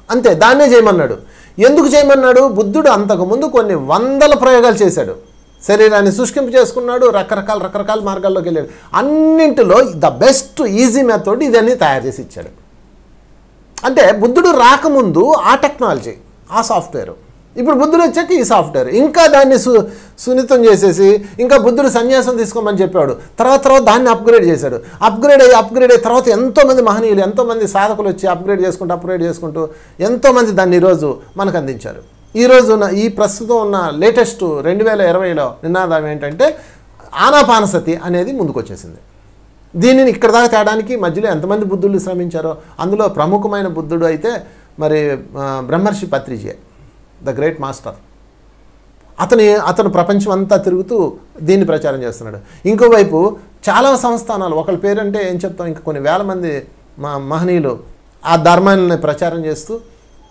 A: అంతే. దాన్నే చేయమన్నాడు. ఎందుకు చేయమన్నాడు? బుద్ధుడు అంతకుముందు కొన్ని వందల ప్రయోగాలు చేశాడు. శరీరాన్ని శుష్కింపు చేసుకున్నాడు, రకరకాల మార్గాల్లోకి వెళ్ళాడు. అన్నింటిలో ద బెస్ట్ ఈజీ మెథడ్ ఇదన్నీ తయారు చేసి ఇచ్చాడు. అంటే బుద్ధుడు రాకముందు ఆ టెక్నాలజీ, ఆ సాఫ్ట్వేర్, ఇప్పుడు బుద్ధుడు వచ్చాక ఈ సాఫ్ట్వేర్, ఇంకా దాన్ని సున్నితం చేసేసి ఇంకా బుద్ధుడు సన్యాసం తీసుకోమని చెప్పాడు. తర్వాత దాన్ని అప్గ్రేడ్ చేశాడు. అప్గ్రేడ్ అయ్యి తర్వాత ఎంతోమంది మహనీయులు, ఎంతోమంది సాధకులు వచ్చి అప్గ్రేడ్ చేసుకుంటూ ఎంతోమంది దాన్ని ఈరోజు మనకు అందించారు. ఈరోజు ఈ ప్రస్తుతం ఉన్న లేటెస్ట్ 2020లో నినాదం ఏంటంటే ఆనాపానసతి అనేది ముందుకు వచ్చేసింది. దీనిని ఇక్కడ దాకా తేడానికి మధ్యలో ఎంతమంది బుద్ధులు శ్రమించారో. అందులో ప్రముఖమైన బుద్ధుడు అయితే మరి బ్రహ్మర్షి పత్రిజీ, ద గ్రేట్ మాస్టర్. అతను ప్రపంచం అంతా తిరుగుతూ దీన్ని ప్రచారం చేస్తున్నాడు. ఇంకోవైపు చాలా సంస్థానాలు, ఒకళ్ళ పేరంటే ఏం చెప్తాం, ఇంకా కొన్ని వేల మంది మహనీయులు ఆ ధర్మాన్ని ప్రచారం చేస్తూ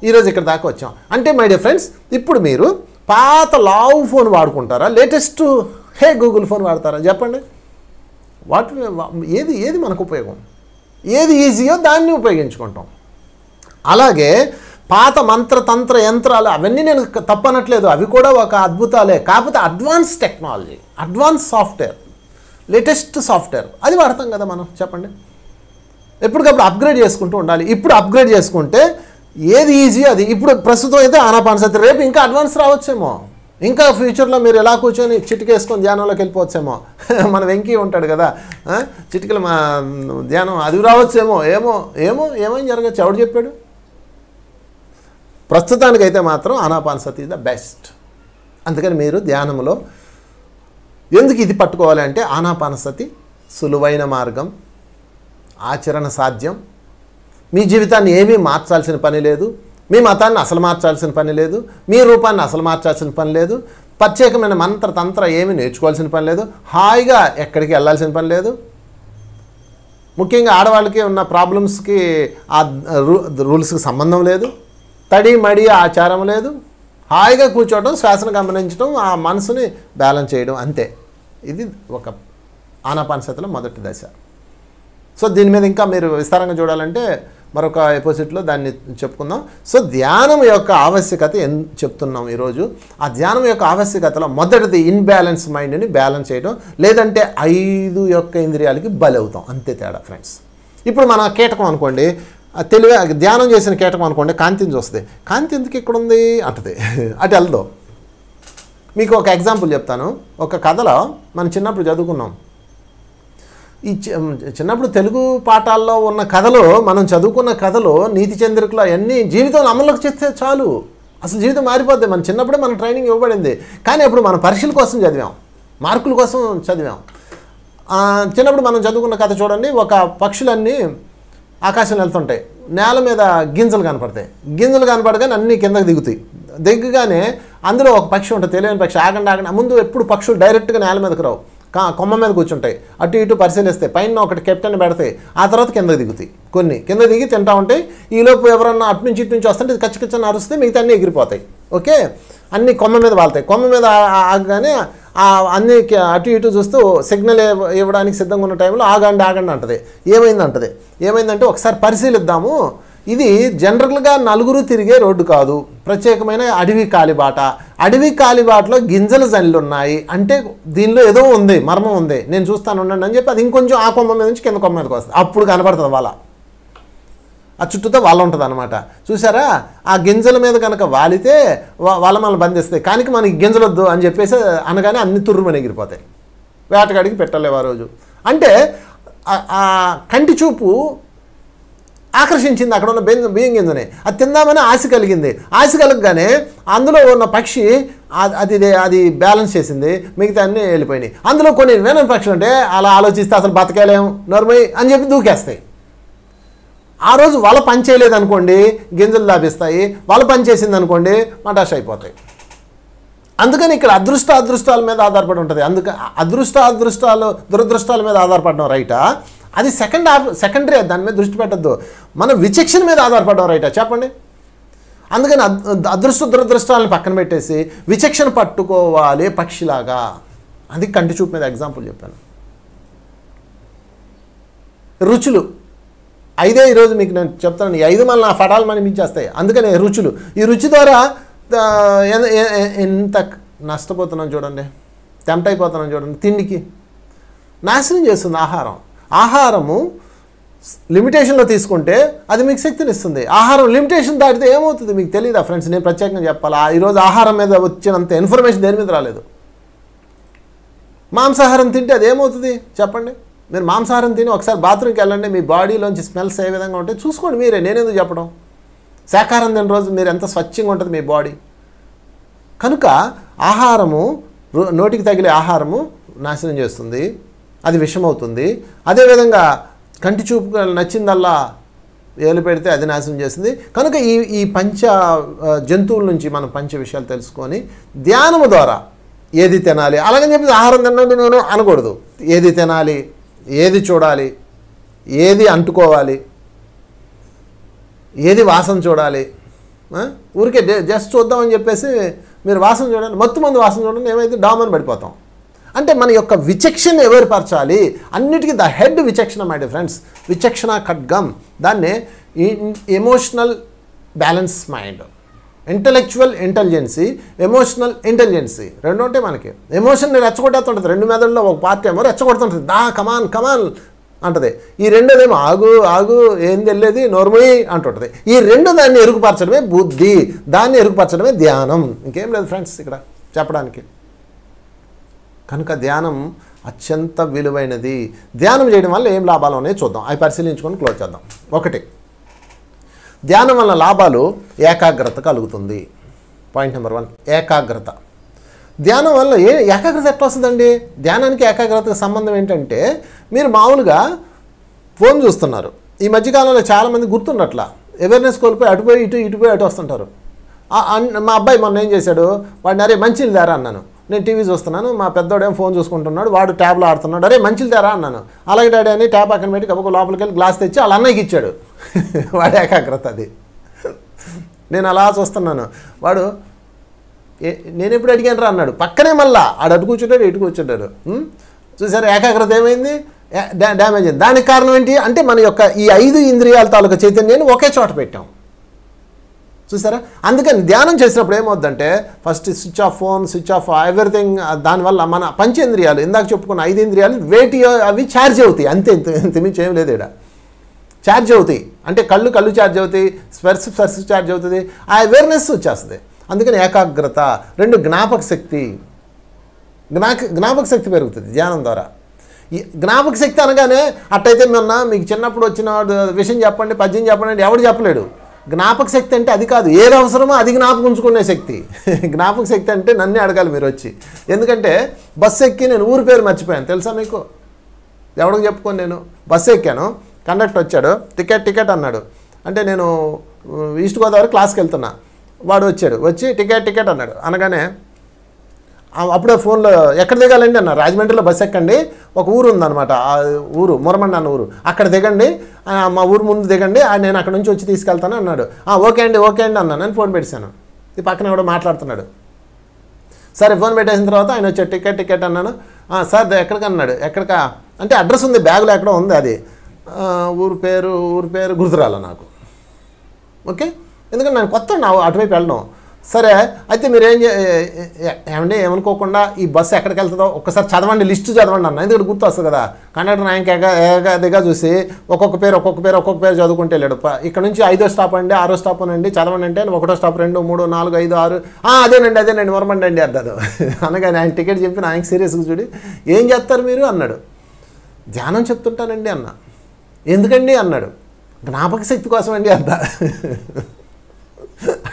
A: ఈరోజు ఇక్కడ దాకా వచ్చాం. అంటే మై డియర్ ఫ్రెండ్స్, ఇప్పుడు మీరు పాత లావ్ ఫోన్ వాడుకుంటారా, లేటెస్ట్ గూగుల్ ఫోన్ వాడతారా? చెప్పండి. ఏది మనకు ఉపయోగం, ఏది ఈజీయో దాన్ని ఉపయోగించుకుంటాం. అలాగే పాత మంత్రతంత్ర యంత్రాలు అవన్నీ నేను తప్పనట్లేదు, అవి కూడా ఒక అద్భుతాలే. కాకపోతే advance technology, advance software, latest software అది వాడతాం కదా మనం. చెప్పండి. ఎప్పటికప్పుడు అప్గ్రేడ్ చేసుకుంటూ ఉండాలి. ఇప్పుడు అప్గ్రేడ్ చేసుకుంటే ఏది ఈజీ అది. ఇప్పుడు ప్రస్తుతం అయితే ఆనాపానసతి, రేపు ఇంకా అడ్వాన్స్ రావచ్చేమో, ఇంకా ఫ్యూచర్లో మీరు ఎలా కూర్చొని చిటికేసుకొని ధ్యానంలోకి వెళ్ళిపోవచ్చేమో. మన వెంకీ ఉంటాడు కదా, చిటికలు మా ధ్యానం అది రావచ్చేమో, ఏమేం జరగచ్చు, ఎవడు చెప్పాడు? ప్రస్తుతానికైతే మాత్రం ఆనాపానసతి ద బెస్ట్. అందుకని మీరు ధ్యానంలో ఎందుకు ఇది పట్టుకోవాలి అంటే, ఆనాపానసతి సులువైన మార్గం, ఆచరణ సాధ్యం. మీ జీవితాన్ని ఏమీ మార్చాల్సిన పని లేదు, మీ మతాన్ని అసలు మార్చాల్సిన పని లేదు, మీ రూపాన్ని అసలు మార్చాల్సిన పని లేదు, ప్రత్యేకమైన మంత్రతంత్ర ఏమీ నేర్చుకోవాల్సిన పని లేదు, హాయిగా ఎక్కడికి వెళ్ళాల్సిన పని లేదు. ముఖ్యంగా ఆడవాళ్ళకి ఉన్న ప్రాబ్లమ్స్కి ఆ రూల్స్కి సంబంధం లేదు, తడి మడి ఆచారం లేదు, హాయిగా కూర్చోవడం, శ్వాసను గమనించడం, ఆ మనసుని బ్యాలెన్స్ చేయడం, అంతే. ఇది ఒక ఆనాపానసతిలో మొదటి దశ. సో దీని మీద ఇంకా మీరు విస్తారంగా చూడాలంటే మరొక ఎపిసోడ్లో దాన్ని చెప్పుకుందాం. సో ధ్యానం యొక్క ఆవశ్యకత చెప్తున్నాం ఈరోజు. ఆ ధ్యానం యొక్క ఆవశ్యకతలో మొదటిది ఇన్బ్యాలెన్స్ మైండ్ని బ్యాలెన్స్ చేయడం, లేదంటే 5 యొక్క ఇంద్రియాలకి బలవుతాం, అంతే తేడా ఫ్రెండ్స్. ఇప్పుడు మన కీటకం అనుకోండి, తెలివి ధ్యానం చేసిన కీటకం అనుకోండి, కాంతిని చూస్తుంది, కాంతి ఎందుకు ఇక్కడ ఉంది అంటది, అటు వెళ్దాం. మీకు ఒక ఎగ్జాంపుల్ చెప్తాను. ఒక కథలో మనం చిన్నప్పుడు చదువుకున్నాం. ఈ చిన్నప్పుడు తెలుగు పాఠాల్లో ఉన్న కథలు, మనం చదువుకున్న కథలు, నీతి చంద్రికలు అవన్నీ జీవితంలో అమల్లోకి చేస్తే చాలు, అసలు జీవితం మారిపోద్ది. మన చిన్నప్పుడే మన ట్రైనింగ్ ఇవ్వబడింది. కానీ అప్పుడు మనం పరీక్షల కోసం చదివాం, మార్కుల కోసం చదివాం. చిన్నప్పుడు మనం చదువుకున్న కథ చూడండి. ఒక పక్షులన్నీ ఆకాశంలో వెళ్తుంటాయి, నేల మీద గింజలు కనపడతాయి, గింజలు కనపడగానే అన్నీ కిందకి దిగుగానే అందులో ఒక పక్షి ఉంటుంది, తెలియని పక్షి. ఆగండి, ముందు ఎప్పుడు పక్షులు డైరెక్ట్గా నేల మీదకి రావు, కొమ్మ మీద కూర్చుంటాయి, అటు ఇటు పరిశీలిస్తాయి, పైన ఒకటి కెప్టెన్ పెడతాయి, ఆ తర్వాత కిందకి దిగుతాయి. కొన్ని కింద దిగి తింటూ ఉంటాయి. ఈలోపు ఎవరన్నా అటు నుంచి ఇటు నుంచి వస్తుంటే కచ్చకచ్చని అరుస్తే మిగతా అన్నీ ఎగిరిపోతాయి. ఓకే, అన్నీ కొమ్మ మీద వాళ్తాయి. కొమ్మ మీద ఆగగానే అన్నీ అటు ఇటు చూస్తూ సిగ్నల్ ఇవ్వడానికి సిద్ధంగా ఉన్న టైంలో ఆగండి అంటది. ఏమైందంటే ఒకసారి పరిశీలిద్దాము, ఇది జనరల్గా నలుగురు తిరిగే రోడ్డు కాదు, ప్రత్యేకమైన అడవి కాలిబాట. అడవి కాలిబాటలో గింజల జల్లు ఉన్నాయి అంటే దీనిలో ఏదో ఉంది, మర్మం ఉంది, నేను చూస్తాను ఉండండి అని చెప్పి అది ఇంకొంచెం ఆ కొమ్మ మీద నుంచి కింద కొమ్మ మీదకి వస్తుంది. అప్పుడు కనపడుతుంది వాళ్ళ, ఆ చుట్టూతో వాళ్ళ ఉంటుంది అనమాట. చూసారా, ఆ గింజల మీద కనుక వాలితే వాళ్ళ మనల్ని బంధిస్తాయి, కానీ మనకి గింజలొద్దు అని చెప్పేసి అనగానే అన్ని తుర్రుమని ఎగిరిపోతాయి. వేటగాడికి పెట్టలేవు ఆ రోజు. అంటే ఆ కంటి చూపు ఆకర్షించింది అక్కడ ఉన్న బియ్యం గింజని, అది తిందామని ఆశ కలిగింది. ఆశ కలగగానే అందులో ఉన్న పక్షి అది బ్యాలెన్స్ చేసింది, మిగతా అన్నీ వెళ్ళిపోయినాయి. అందులో కొన్ని వేనని పక్షులు అంటే అలా ఆలోచిస్తే అసలు బతకలేము, నర్మై అని చెప్పి దూకేస్తాయి. ఆ రోజు వల పని చేయలేదు అనుకోండి, గింజలు లాభిస్తాయి. వల పని చేసింది అనుకోండి, మటాష్ అయిపోతాయి. అందుకని ఇక్కడ అదృష్టాల మీద ఆధారపడి ఉంటుంది. అదృష్టాలు దురదృష్టాల మీద ఆధారపడడం రైటా, అది సెకండరీ, దాని మీద దృష్టి పెట్టద్దు. మన విచక్షణ మీద ఆధారపడడం రైటా చెప్పండి. అందుకని దురదృష్టాలను పక్కన పెట్టేసి విచక్షణ పట్టుకోవాలి పక్షిలాగా. అది కంటి చూపు మీద ఎగ్జాంపుల్ చెప్పాను. రుచులు 5 ఈరోజు మీకు నేను చెప్తాను. ఈ 5 మళ్ళీ నా ఫటాలు మనం మించేస్తాయి. అందుకని రుచులు, ఈ రుచి ద్వారా ఎంత నష్టపోతున్నాం చూడండి, టెంప్ట్ అయిపోతున్నాం చూడండి. తిండికి నాశనం చేస్తుంది ఆహారము లిమిటేషన్లో తీసుకుంటే అది మీకు శక్తిని ఇస్తుంది. ఆహారం లిమిటేషన్ దాటితే ఏమవుతుంది మీకు తెలియదా ఫ్రెండ్స్? నేను ప్రత్యేకంగా చెప్పాలా, ఈరోజు ఆహారం మీద వచ్చినంత ఇన్ఫర్మేషన్ దేని మీద రాలేదు. మాంసాహారం తింటే అది ఏమవుతుంది చెప్పండి. మీరు మాంసాహారం తిని ఒకసారి బాత్రూమ్కి వెళ్ళండి, మీ బాడీలోంచి స్మెల్స్ ఏ విధంగా ఉంటాయి చూసుకోండి మీరే, నేనెందుకు చెప్పడం. శాకాహారం తిన రోజు మీరు ఎంత స్వచ్ఛంగా ఉంటుంది మీ బాడీ. కనుక ఆహారము, నోటికి తగిలే ఆహారము నాశనం చేస్తుంది, అది విషమవుతుంది. అదేవిధంగా కంటి చూపు నచ్చిందల్లా ఏలు పెడితే అది నాశనం చేసింది. కనుక ఈ పంచ జంతువుల నుంచి మనం పంచ విషయాలు తెలుసుకొని ధ్యానము ద్వారా ఏది తినాలి, అలాగని చెప్పి ఆహారం తిన్నాను నేను అనకూడదు. ఏది తినాలి, ఏది చూడాలి, ఏది అంటుకోవాలి, ఏది వాసన చూడాలి. ఊరికే జస్ట్ చూద్దామని చెప్పేసి మీరు వాసన చూడండి, మత్తు మంది వాసన చూడండి, ఏమైతే డామని పడిపోతాం. అంటే మన యొక్క విచక్షణ ఎవరిపరచాలి అన్నిటికీ ద హెడ్ విచక్షణ మై డియర్ ఫ్రెండ్స్. విచక్షణ ఖడ్గం. దాన్నే emotional balance mind, intellectual intelligence, emotional intelligence రెండు ఉంటాయి మనకి. ఎమోషన్ని రెచ్చగొట్టేస్తుంటుంది, రెండు మెదడులో ఒక పార్ట్ ఏమో రెచ్చగొడుతుంటుంది, దా కమాన్ కమాన్ అంటది. ఈ రెండోదేమో ఆగు ఆగు ఏం తెలియదు నోర్మయి అంటుంటుంది. ఈ రెండు దాన్ని ఎరుగుపరచడమే బుద్ధి, దాన్ని ఎరుగుపరచడమే ధ్యానం. ఇంకేం లేదు ఫ్రెండ్స్ ఇక్కడ చెప్పడానికి. కనుక ధ్యానం అత్యంత విలువైనది. ధ్యానం చేయడం వల్ల ఏం లాభాలు ఉన్నాయో చూద్దాం, అవి పరిశీలించుకొని క్లోజ్ చేద్దాం. 1, ధ్యానం వల్ల లాభాలు ఏకాగ్రత కలుగుతుంది. పాయింట్ నెంబర్ 1 ఏకాగ్రత. ధ్యానం వల్ల ఏకాగ్రత ఎట్లా వస్తుందండి? ధ్యానానికి ఏకాగ్రతకు సంబంధం ఏంటంటే, మీరు మామూలుగా ఫోన్ చూస్తున్నారు. ఈ మధ్యకాలంలో చాలామంది గుర్తుండట్లా, అవేర్నెస్ కోల్పోయి అటుపోయి ఇటుపోయి అటు వస్తుంటారు. మా అబ్బాయి మొన్న ఏం చేశాడు, వాడిని అరే మంచిలు తేరా అన్నాను. నేను టీవీ చూస్తున్నాను, మా పెద్దోడేమో ఫోన్ చూసుకుంటున్నాడు, వాడు ట్యాబ్లో ఆడుతున్నాడు. అరే మంచిలు తేరా అన్నాను. అలాగే డాడీ అని ట్యాప్ పక్కన పెట్టి కబుకు లోపలికి వెళ్ళి గ్లాస్ తెచ్చి వాళ్ళ అన్నయ్యకి ఇచ్చాడు. వాడి ఏకాగ్రత అది. నేను అలా చూస్తున్నాను. వాడు నేను ఎప్పుడు అడిగాను రా అన్నాడు. పక్కనే మళ్ళా ఆడు అటు కూర్చుంటాడు ఇటు కూర్చుంటాడు. చూసారు ఏకాగ్రత ఏమైంది, డ్యామేజ్ అయింది. దానికి కారణం ఏంటి అంటే, మన యొక్క ఈ 5 ఇంద్రియాల తాలూకా చైతన్యాన్ని ఒకే చోట పెట్టాం. చూసారా? అందుకని ధ్యానం చేసినప్పుడు ఏమవుద్దంటే, first switch off phone, switch off everything. దానివల్ల మన పంచేంద్రియాలు, ఇందాక చెప్పుకున్న 5 ఇంద్రియాలు వేటి అవి ఛార్జ్ అవుతాయి. అంతే, ఇంతమించి ఏం లేదు ఇక్కడ. ఛార్జ్ అవుతాయి అంటే కళ్ళు ఛార్జ్ అవుతాయి, స్పర్శ ఛార్జ్ అవుతుంది, ఆ అవేర్నెస్ వచ్చేస్తుంది. అందుకని ఏకాగ్రత. 2 జ్ఞాపక శక్తి. జ్ఞాపక శక్తి పెరుగుతుంది ధ్యానం ద్వారా. ఈ జ్ఞాపక శక్తి అనగానే అట్టయితే మొన్న మీకు చిన్నప్పుడు వచ్చిన విషయం చెప్పండి, పద్యం చెప్పండి అంటే ఎవడు చెప్పలేడు. జ్ఞాపక శక్తి అంటే అది కాదు, ఏది అవసరమో అది జ్ఞాపకం ఉంచుకునే శక్తి. జ్ఞాపక శక్తి అంటే నన్నే అడగాలి మీరు వచ్చి. ఎందుకంటే బస్సు ఎక్కి నేను ఊరి పేరు మర్చిపోయాను, తెలుసా మీకు? ఎవడికి చెప్పుకొని నేను బస్సు ఎక్కాను, కండక్టర్ వచ్చాడు, టికెట్ అన్నాడు. అంటే నేను ఈస్ట్ గోదావరి క్లాస్కి వెళ్తున్నా. వాడు వచ్చి టికెట్ అన్నాడు. అనగానే అప్పుడే ఫోన్లో ఎక్కడ దిగాలండి అన్నారు. రాజమండ్రిలో బస్సు ఎక్కండి, ఒక ఊరు ఉందన్నమాట, ఆ ఊరు మురమండ అన్న ఊరు, అక్కడ దిగండి, మా ఊరు ముందు దిగండి, నేను అక్కడ నుంచి వచ్చి తీసుకెళ్తాను అన్నాడు. ఓకే అండి అన్నాను. నేను ఫోన్ పెట్టాను. ఈ పక్కన కూడా మాట్లాడుతున్నాడు. సరే ఫోన్ పెట్టేసిన తర్వాత ఆయన వచ్చాడు, టికెట్ అన్నాను. సార్ ఎక్కడికి అన్నాడు. ఎక్కడికా అంటే అడ్రస్ ఉంది బ్యాగ్లో ఎక్కడో ఉంది, అది ఊరు పేరు గుర్తురాల నాకు. ఓకే, ఎందుకంటే నేను కొత్త అటువైపు వెళ్ళను. సరే అయితే మీరు ఏమండి ఏమనుకోకుండా ఈ బస్సు ఎక్కడికి వెళ్తుందో ఒక్కసారి చదవండి, లిస్టు చదవండి అన్న, ఎందుకంటే గుర్తు వస్తుంది కదా. కండక్టర్ ఆయనకి ఏగాదిగా చూసి ఒక్కొక్క పేరు చదువుకుంటే వెళ్ళాడు. ఇక్కడ నుంచి 5వ స్టాప్ అండి, 6వ స్టాప్ అనండి, చదవండి అంటే 1వ స్టాప్ 2, 3, 4, 5, 6 అదేనండి మొరమండి అండి అర్థం. అనగానే ఆయన టికెట్ చెప్పి ఆయనకి సీరియస్గా చూడి ఏం చేస్తారు మీరు అన్నాడు. ధ్యానం చెప్తుంటానండి అన్న. ఎందుకండి అన్నాడు. జ్ఞాపక శక్తి కోసం అండి అద్దా.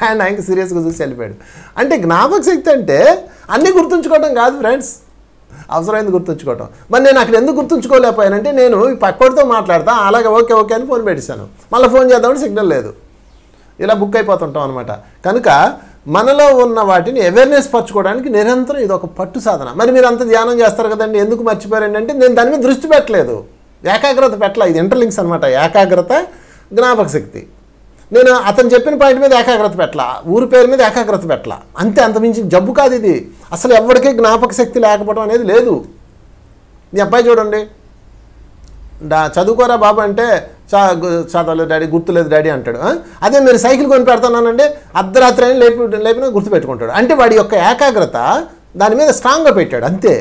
A: ఆయనకి సీరియస్గా చూసి వెళ్ళిపోయాడు. అంటే జ్ఞాపక శక్తి అంటే అన్నీ గుర్తుంచుకోవడం కాదు ఫ్రెండ్స్, అవసరమైంది గుర్తుంచుకోవటం. మరి నేను అక్కడ ఎందుకు గుర్తుంచుకోలేకపోయానంటే, నేను ఈ పక్కోడితో మాట్లాడతా, అలాగే ఓకే అని ఫోన్ పెట్టేశాను. మళ్ళీ ఫోన్ చేద్దామంటే సిగ్నల్ లేదు, ఇలా బుక్ అయిపోతుంటాం అనమాట. కనుక మనలో ఉన్న వాటిని అవేర్నెస్ పరచుకోవడానికి నిరంతరం ఇది ఒక పట్టు సాధన. మరి మీరు అంత ధ్యానం చేస్తారు కదండి, ఎందుకు మర్చిపోయారండి అంటే, నేను దాని మీద దృష్టి పెట్టలేదు, ఏకాగ్రత పెట్టలే. ఇది ఇంటర్లింక్స్ అనమాట. ఏకాగ్రత, జ్ఞాపక శక్తి. నేను అతను చెప్పిన పాయింట్ మీద ఏకాగ్రత పెట్టలా, ఊరి పేరు మీద ఏకాగ్రత పెట్టలా, అంతే. అంతమించి జబ్బు కాదు ఇది. అసలు ఎవరికీ జ్ఞాపక శక్తి లేకపోవడం అనేది లేదు. మీ అబ్బాయి చూడండి, చదువుకోరా బాబు అంటే చదవలేదు డాడీ, గుర్తులేదు డాడీ అంటాడు. అదే మీరు సైకిల్ కొని పెడతానంటే అర్ధరాత్రి అయినా లేపినా గుర్తుపెట్టుకుంటాడు. అంటే వాడి యొక్క ఏకాగ్రత దాని మీద స్ట్రాంగ్గా పెట్టాడు, అంతే.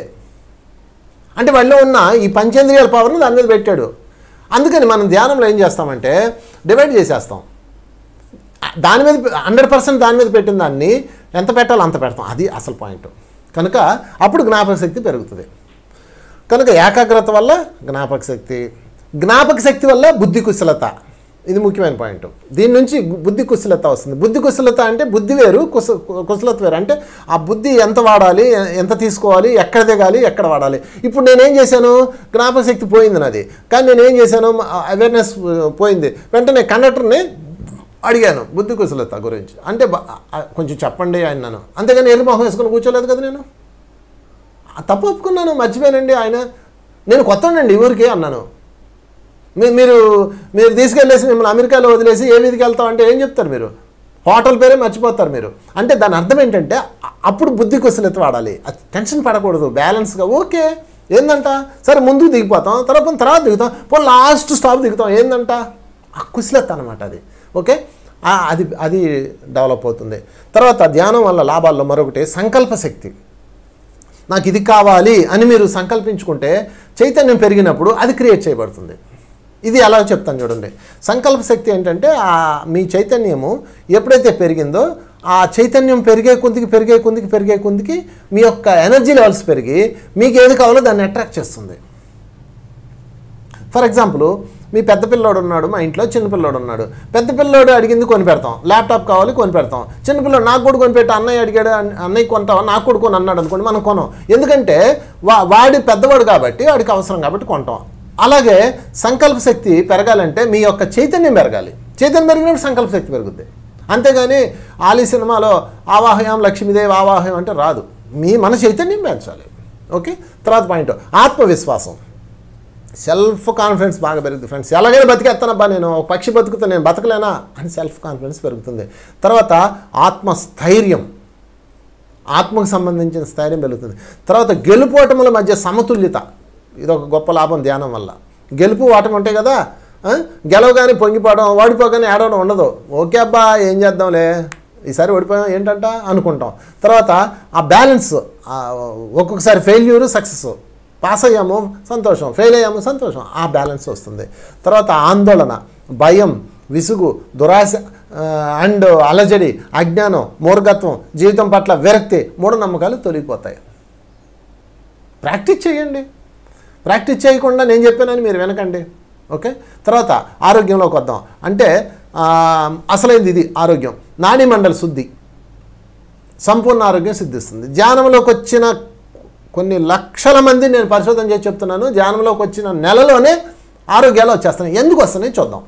A: అంటే వాడిలో ఉన్న ఈ పంచేంద్రియాల పవర్ని దాని మీద పెట్టాడు. అందుకని మనం ధ్యానంలో ఏం చేస్తామంటే డివైడ్ చేసేస్తాం. దాని మీద 100% దాని మీద పెట్టిన దాన్ని ఎంత పెట్టాలో అంత పెడతాం, అది అసలు పాయింట్. కనుక అప్పుడు జ్ఞాపక శక్తి పెరుగుతుంది. కనుక ఏకాగ్రత వల్ల జ్ఞాపక శక్తి వల్ల బుద్ధి కుశలత. ఇది ముఖ్యమైన పాయింట్. దీని నుంచి బుద్ధి కుశలత వస్తుంది. బుద్ధి కుశలత అంటే బుద్ధి వేరు, కుశలత వేరు. అంటే ఆ బుద్ధి ఎంత వాడాలి, ఎంత తీసుకోవాలి, ఎక్కడ దిగాలి, ఎక్కడ వాడాలి. ఇప్పుడు నేనేం చేశాను, జ్ఞాపక శక్తి పోయింది నాది, కానీ నేనేం చేశాను, అవేర్నెస్ పోయింది. వెంటనే కండక్టర్ని అడిగాను బుద్ధి కుశలత గురించి. అంటే కొంచెం చెప్పండి అన్నాను, అంతేగాని ఎల్లు మొహం వేసుకొని కూర్చోలేదు కదా. నేను తప్పు ఒప్పుకున్నాను, మర్చిపోయానండి. ఆయన నేను కొత్తనండి ఊరికి అన్నాను. మీరు తీసుకెళ్ళేసి మిమ్మల్ని అమెరికాలో వదిలేసి ఏ వీధికి వెళ్తాం అంటే ఏం చెప్తారు మీరు? హోటల్ పేరే మర్చిపోతారు మీరు. అంటే దాని అర్థం ఏంటంటే అప్పుడు బుద్ధి కుశలత వాడాలి. టెన్షన్ పడకూడదు, బ్యాలెన్స్గా. ఓకే ఏందంట, సరే ముందుకు దిగిపోతాం, తర్వాత దిగుతాం, పోనీ లాస్ట్ స్టాప్ దిగుతాం. ఏందంట ఆ కుశలత అనమాట అది. ఓకే, అది డెవలప్ అవుతుంది. తర్వాత ధ్యానం వల్ల లాభాల్లో మరొకటి సంకల్ప శక్తి. నాకు ఇది కావాలి అని మీరు సంకల్పించుకుంటే చైతన్యం పెరిగినప్పుడు అది క్రియేట్ చేయబడుతుంది. ఇది ఎలా చెప్తాను చూడండి. సంకల్ప శక్తి ఏంటంటే మీ చైతన్యము ఎప్పుడైతే పెరిగిందో ఆ చైతన్యం పెరిగే కొద్దికి మీ యొక్క ఎనర్జీ లెవెల్స్ పెరిగి మీకు ఏది కావాలో దాన్ని అట్రాక్ట్ చేస్తుంది. ఫర్ ఎగ్జాంపుల్, మీ పెద్ద పిల్లోడు ఉన్నాడు, మా ఇంట్లో చిన్న పిల్లోడు ఉన్నాడు. పెద్ద పిల్లోడు అడిగింది కొని పెడతాం, ల్యాప్టాప్ కావాలి కొని పెడతాం. చిన్న పిల్లోడు నాకు కూడా కొనిపెట్టి, అన్నయ్య అడిగాడు, అన్నయ్య కొంటావా, నాకు కూడా కొని అన్నాడు అనుకోండి, మనం కొనం. ఎందుకంటే వాడి పెద్దవాడు కాబట్టి, వాడికి అవసరం కాబట్టి కొంటాం. అలాగే సంకల్ప శక్తి పెరగాలంటే మీ యొక్క చైతన్యం పెరగాలి. చైతన్యం పెరిగినప్పుడు సంకల్ప శక్తి పెరుగుద్ది. అంతేగాని ఆలీ సినిమాలో ఆవాహయం లక్ష్మీదేవి ఆవాహయం అంటే రాదు. మన చైతన్యం పెంచాలి. ఓకే, తర్వాత పాయింట్ ఆత్మవిశ్వాసం, సెల్ఫ్ కాన్ఫిడెన్స్ బాగా పెరుగుతుంది ఫ్రెండ్స్. ఎలాగైనా బతికేస్తానబ్బా, నేను ఒక పక్షి బతుకుతా, నేను బతకలేనా అని సెల్ఫ్ కాన్ఫిడెన్స్ పెరుగుతుంది. తర్వాత ఆత్మస్థైర్యం, ఆత్మకు సంబంధించిన స్థైర్యం పెరుగుతుంది. తర్వాత గెలుపోటముల మధ్య సమతుల్యత, ఇది ఒక గొప్ప లాభం ధ్యానం వల్ల. గెలుపు ఓటమి ఉంటాయి కదా, గెలవగానే పొంగిపోవడం, ఓడిపోగానే ఏడవడం ఉండదు. ఓకే అబ్బా ఏం చేద్దాంలే, ఈసారి ఓడిపోయాం ఏంటంట అనుకుంటాం. తర్వాత ఆ బ్యాలెన్స్, ఒక్కొక్కసారి ఫెయిల్యూరు సక్సెస్, పాస్ అయ్యాము సంతోషం, ఫెయిల్ అయ్యాము సంతోషం, ఆ బ్యాలెన్స్ వస్తుంది. తర్వాత ఆందోళన, భయం, విసుగు, దురాశ అండ్ అలజడి, అజ్ఞానం, మూర్ఘత్వం, జీవితం పట్ల విరక్తి, మూఢనమ్మకాలు తొలగిపోతాయి. ప్రాక్టీస్ చేయండి. ప్రాక్టీస్ చేయకుండా నేను చెప్పానని మీరు వినకండి. ఓకే, తర్వాత ఆరోగ్యంలోకి వద్దాం. అంటే అసలైంది ఇది ఆరోగ్యం. నాడీ మండలి శుద్ధి, సంపూర్ణ ఆరోగ్యం సిద్ధిస్తుంది. ధ్యానంలోకి వచ్చిన కొన్ని లక్షల మంది నేను పరిశోధన చేసి చెప్తున్నాను, ధ్యానంలోకి వచ్చిన నెలలోనే ఆరోగ్యాలు వచ్చేస్తున్నాయి. ఎందుకు వస్తున్నాయి చూద్దాం.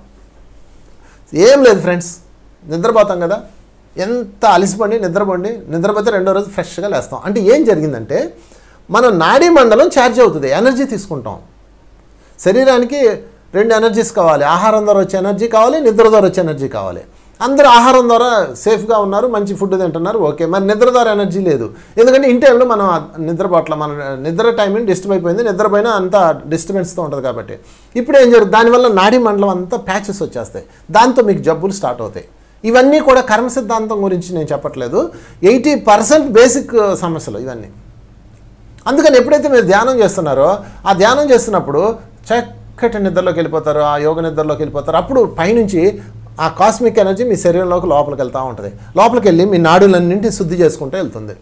A: ఏం లేదు ఫ్రెండ్స్, నిద్రపోతాం కదా, ఎంత అలసిపడి నిద్రపోతే రెండో రోజు ఫ్రెష్గా లేస్తాం. అంటే ఏం జరిగిందంటే మన నాడీ మండలం ఛార్జ్ అవుతుంది, ఎనర్జీ తీసుకుంటాం. శరీరానికి 2 ఎనర్జీస్ కావాలి, ఆహారం ద్వారా వచ్చే ఎనర్జీ కావాలి, నిద్ర ద్వారా వచ్చే ఎనర్జీ కావాలి. అందరూ ఆహారం ద్వారా సేఫ్గా ఉన్నారు, మంచి ఫుడ్ తింటున్నారు, ఓకే. మరి నిద్ర ద్వారా ఎనర్జీ లేదు. ఎందుకంటే ఇన్ టైంలో మనం నిద్రపోట్ల, మన నిద్ర టైమింగ్ డిస్టర్బ్ అయిపోయింది, నిద్రపోయినా అంతా డిస్టర్బెన్స్తో ఉంటుంది. కాబట్టి ఇప్పుడు ఏం జరుగుతుంది, దానివల్ల నాడీ మండలం అంతా ప్యాచెస్ వచ్చేస్తాయి, దాంతో మీకు జబ్బులు స్టార్ట్ అవుతాయి. ఇవన్నీ కూడా కర్మ సిద్ధాంతం గురించి నేను చెప్పట్లేదు, 80% బేసిక్ సమస్యలు ఇవన్నీ. అందుకని ఎప్పుడైతే మీరు ధ్యానం చేస్తున్నారో, ఆ ధ్యానం చేస్తున్నప్పుడు చక్కటి నిద్రలోకి వెళ్ళిపోతారు, ఆ యోగ నిద్రలోకి వెళ్ళిపోతారు. అప్పుడు పైనుంచి ఆ కాస్మిక్ ఎనర్జీ మీ శరీరంలోకి లోపలికి వెళ్తూ ఉంటుంది. లోపలికి వెళ్ళి మీ నాడులన్నింటినీ శుద్ధి చేసుకుంటూ వెళ్తుంది.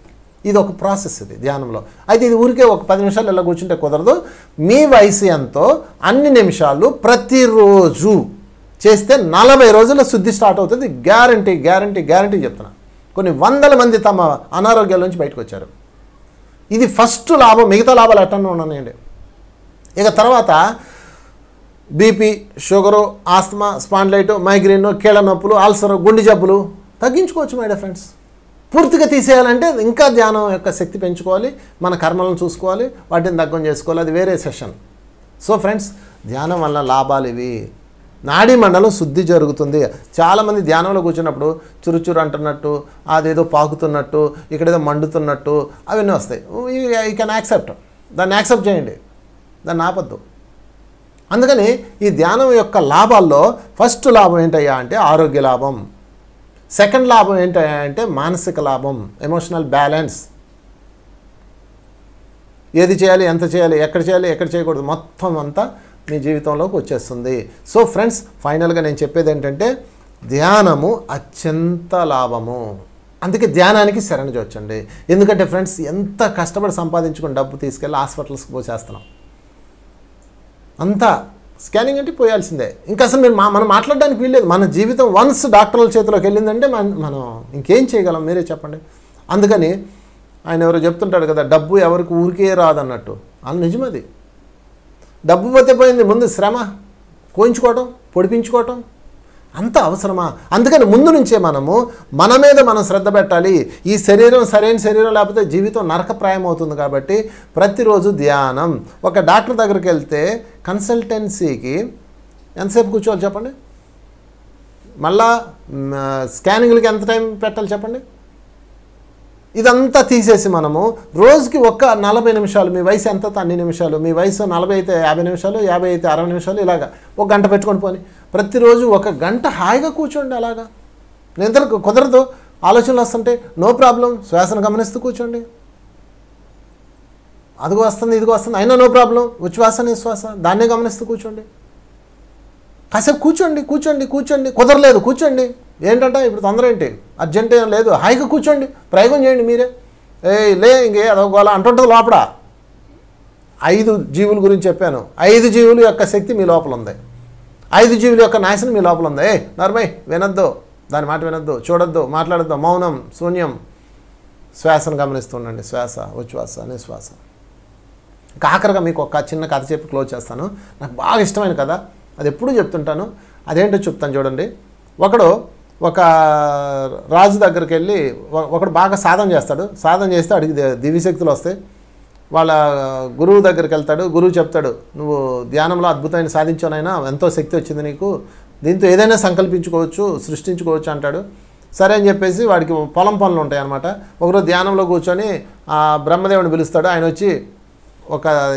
A: ఇది ఒక ప్రాసెస్ ఇది ధ్యానంలో. అయితే ఇది ఊరికే ఒక 10 నిమిషాలు ఇలా కూర్చుంటే కుదరదు. మీ వయసు ఎంతో అన్ని నిమిషాలు ప్రతిరోజు చేస్తే 40 రోజుల్లో శుద్ధి స్టార్ట్ అవుతుంది. గ్యారంటీ చెప్తున్నా. కొన్ని వందల మంది తమ అనారోగ్యాల నుంచి బయటకు వచ్చారు. ఇది ఫస్ట్ లాభం. మిగతా లాభాలు ఎట్టన్నా ఉన్నాయండి. ఇక తర్వాత బీపీ, షుగరు, ఆస్తమా, స్పాండ్లైట్, మైగ్రేన్, కీళ్ళ నొప్పులు, అల్సర్, గుండె జబ్బులు తగ్గించుకోవచ్చు మై డియర్ ఫ్రెండ్స్. పూర్తిగా తీసేయాలంటే ఇంకా ధ్యానం యొక్క శక్తి పెంచుకోవాలి, మన కర్మలను చూసుకోవాలి, వాటిని దగ్గం చేసుకోవాలి, అది వేరే సెషన్. సో ఫ్రెండ్స్, ధ్యానం వల్ల లాభాలు ఇవి. నాడీ మండలం శుద్ధి జరుగుతుంది. చాలామంది ధ్యానంలో కూర్చున్నప్పుడు చురుచురు అంటున్నట్టు, అదేదో పాకుతున్నట్టు, ఇక్కడేదో మండుతున్నట్టు అవన్నీ వస్తాయి. యూ కెన్ యాక్సెప్ట్, దాన్ని యాక్సెప్ట్ చేయండి, దాన్ని ఆపద్దు. అందుకని ఈ ధ్యానం యొక్క లాభాల్లో ఫస్ట్ లాభం ఏంటయ్యా అంటే ఆరోగ్య లాభం. సెకండ్ లాభం ఏంటయ్యా అంటే మానసిక లాభం, ఎమోషనల్ బ్యాలెన్స్. ఏది చేయాలి, ఎంత చేయాలి, ఎక్కడ చేయకూడదు, మొత్తం అంతా మీ జీవితంలోకి వచ్చేస్తుంది. సో ఫ్రెండ్స్, ఫైనల్గా నేను చెప్పేది ఏంటంటే ధ్యానము అత్యంత లాభము. అందుకే ధ్యానానికి శరణ జొచ్చండి. ఎందుకంటే ఫ్రెండ్స్, ఎంత కష్టపడి సంపాదించుకుని డబ్బు తీసుకెళ్ళి హాస్పిటల్స్కి పోసేస్తున్నాం. అంతా స్కానింగ్ అంటే పోయాల్సిందే. ఇంకా అసలు మీరు మనం మాట్లాడడానికి వీల్లేదు. మన జీవితం వన్స్ డాక్టర్ల చేతిలోకి వెళ్ళిందంటే మనం ఇంకేం చేయగలం మీరే చెప్పండి. అందుకని ఆయన ఎవరో చెప్తుంటాడు కదా, డబ్బు ఎవరికి ఊరికే రాదన్నట్టు. అది నిజమది. డబ్బు పోతే పోయింది, ముందు శ్రమ, కోయించుకోవటం, పొడిపించుకోవటం అంత అవసరమా? అందుకని ముందు నుంచే మనము మన మీద మనం శ్రద్ధ పెట్టాలి. ఈ శరీరం సరైన శరీరం లేకపోతే జీవితం నరకప్రాయం అవుతుంది. కాబట్టి ప్రతిరోజు ధ్యానం. ఒక డాక్టర్ దగ్గరికి వెళ్తే కన్సల్టెన్సీకి ఎంతసేపు కూర్చోవాలి చెప్పండి? మళ్ళా స్కానింగ్లకి ఎంత టైం పెట్టాలి చెప్పండి? ఇదంతా తీసేసి మనము రోజుకి ఒక్క 40 నిమిషాలు, మీ వయసు ఎంత అన్ని నిమిషాలు, మీ వయసు 40 అయితే 50 నిమిషాలు, 50 అయితే 60 నిమిషాలు, ఇలాగా ఒక గంట పెట్టుకొని పోని. ప్రతిరోజు ఒక గంట హాయిగా కూర్చోండి. అలాగా నిద్ర కుదరదు, ఆలోచనలు వస్తుంటే నో ప్రాబ్లం, శ్వాసను గమనిస్తూ కూర్చోండి. అదిగో వస్తుంది, ఇదిగో వస్తుంది, అయినా నో ప్రాబ్లం, ఉచ్ఛ్వాస నిశ్వాస దాన్నే గమనిస్తూ కూర్చోండి. కాసేపు కూర్చోండి కూర్చోండి కూర్చోండి. కుదరలేదు కూర్చోండి. ఏంటంటే ఇప్పుడు తొందర ఏంటి, అర్జెంట్ ఏం లేదు, హాయిగా కూర్చోండి, ప్రయోగం చేయండి మీరే. లే ఇంకే అదొకవేళ అంటుంటుంది లోపల. 5 జీవుల గురించి చెప్పాను. 5 జీవుల యొక్క శక్తి మీ లోపల ఉంది. 5 జీవుల యొక్క నాశనం మీ లోపల ఉంది. నర్మయ్ వినొద్దు, దాని మాట వినొద్దు, చూడొద్దు, మాట్లాడొద్దు, మౌనం, శూన్యం. శ్వాసను గమనిస్తుండండి, శ్వాస, ఉచ్ఛ్వాస, నిశ్వాస. ఇంకా ఆఖరిగా మీకు ఒక చిన్న కథ చెప్పి క్లోజ్ చేస్తాను. నాకు బాగా ఇష్టమైన కథ, అది ఎప్పుడూ చెప్తుంటాను. అదేంటో చెప్తాను చూడండి. ఒక రాజు దగ్గరికి వెళ్ళి ఒకడు బాగా సాధన చేస్తాడు. సాధన చేస్తే అడిగి దివ్యశక్తులు వస్తాయి. వాళ్ళ గురువు దగ్గరికి వెళ్తాడు. గురువు చెప్తాడు, నువ్వు ధ్యానంలో అద్భుతమైన సాధించానైనా, ఎంతో శక్తి వచ్చింది నీకు, దీంతో ఏదైనా సంకల్పించుకోవచ్చు, సృష్టించుకోవచ్చు అంటాడు. సరే అని చెప్పేసి వాడికి పొలం పనులు ఉంటాయి అన్నమాట. ఒకరోజు ధ్యానంలో కూర్చొని బ్రహ్మదేవుని పిలుస్తాడు. ఆయన వచ్చి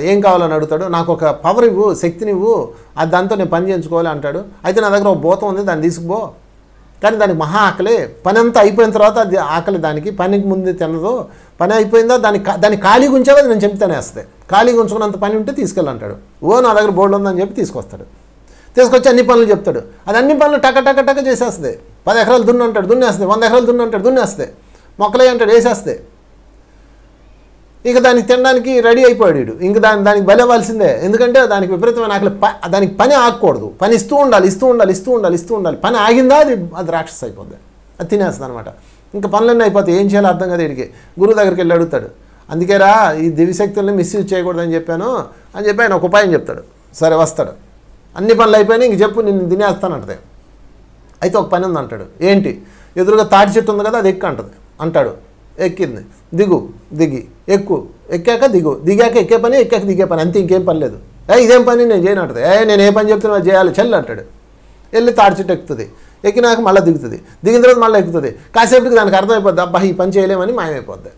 A: ఏం కావాలని అడుగుతాడు. నాకు ఒక పవర్ ఇవ్వు, శక్తినివ్వు, అది దాంతో నేను పని చేయించుకోవాలి అంటాడు. అయితే నా దగ్గర ఒక భూతం ఉంది, దాన్ని తీసుకుపో. కానీ దానికి మహా ఆకలి. పని అంతా అయిపోయిన తర్వాత అది ఆకలి, దానికి పనికి ముందు తినదు. పని అయిపోయిందా దాన్ని ఖాళీగా ఉంచావో నేను చెప్తానే వస్తాయి. ఖాళీగా ఉంచుకున్నంత పని ఉంటే తీసుకెళ్ళంటాడు. నా దగ్గర బోర్డు ఉందని చెప్పి తీసుకొస్తాడు. తీసుకొచ్చి అన్ని పనులు చెప్తాడు. అది అన్ని పనులు టక టక టక చేసేస్తుంది. 10 ఎకరాలు దున్ను అంటాడు, దున్నేస్తుంది. 100 ఎకరాలు దున్ను అంటాడు, దున్నేస్తుంది. మొక్కలే అంటాడు, వేసేస్తాయి. ఇక దానికి తినడానికి రెడీ అయిపోయాడు. ఇంక దానికి బలవ్వాల్సిందే. ఎందుకంటే దానికి విపరీతమైన ఆకలి. దానికి పని ఆగకూడదు, పని ఇస్తూ ఉండాలి. పని ఆగిందా అది రాక్షసు అయిపోద్ది, అది తినేస్తుంది అనమాట. ఇంకా పనులన్నీ అయిపోతాయి. ఏం చేయాలో అర్థం కదా వీడికి. గురువు దగ్గరికి వెళ్ళి అడుగుతాడు. అందుకేరా ఈ దివ్యశక్తుల్ని మిస్యూజ్ చేయకూడదని చెప్పాను అని చెప్పి ఆయన ఒక ఉపాయం చెప్తాడు. సరే వస్తాడు. అన్ని పనులు అయిపోయినాయి, ఇంక చెప్పు నేను తినేస్తానంటది. అయితే ఒక పని ఉంది అంటాడు. ఏంటి? ఎదురుగా తాటి చెట్టు ఉంది కదా, అది అంటాడు. ఎక్కింది, దిగి ఎక్కాక దిగాక ఎక్కే పని, ఎక్కాక దిగే పని, అంతే, ఇంకేం పని లేదు. ఇదేం పని నేను చేయనంటది. నేను ఏ పని చెప్తున్నా చేయాలి చెల్లి అంటాడు. వెళ్ళి తాడి చెట్టు ఎక్కుతుంది. ఎక్కినాక మళ్ళీ దిగుతుంది. దిగిన తర్వాత మళ్ళీ ఎక్కుతుంది. కాసేపటికి దానికి అర్థమైపోద్ది, అబ్బా ఈ పని చేయలేమని మాయమైపోద్ది.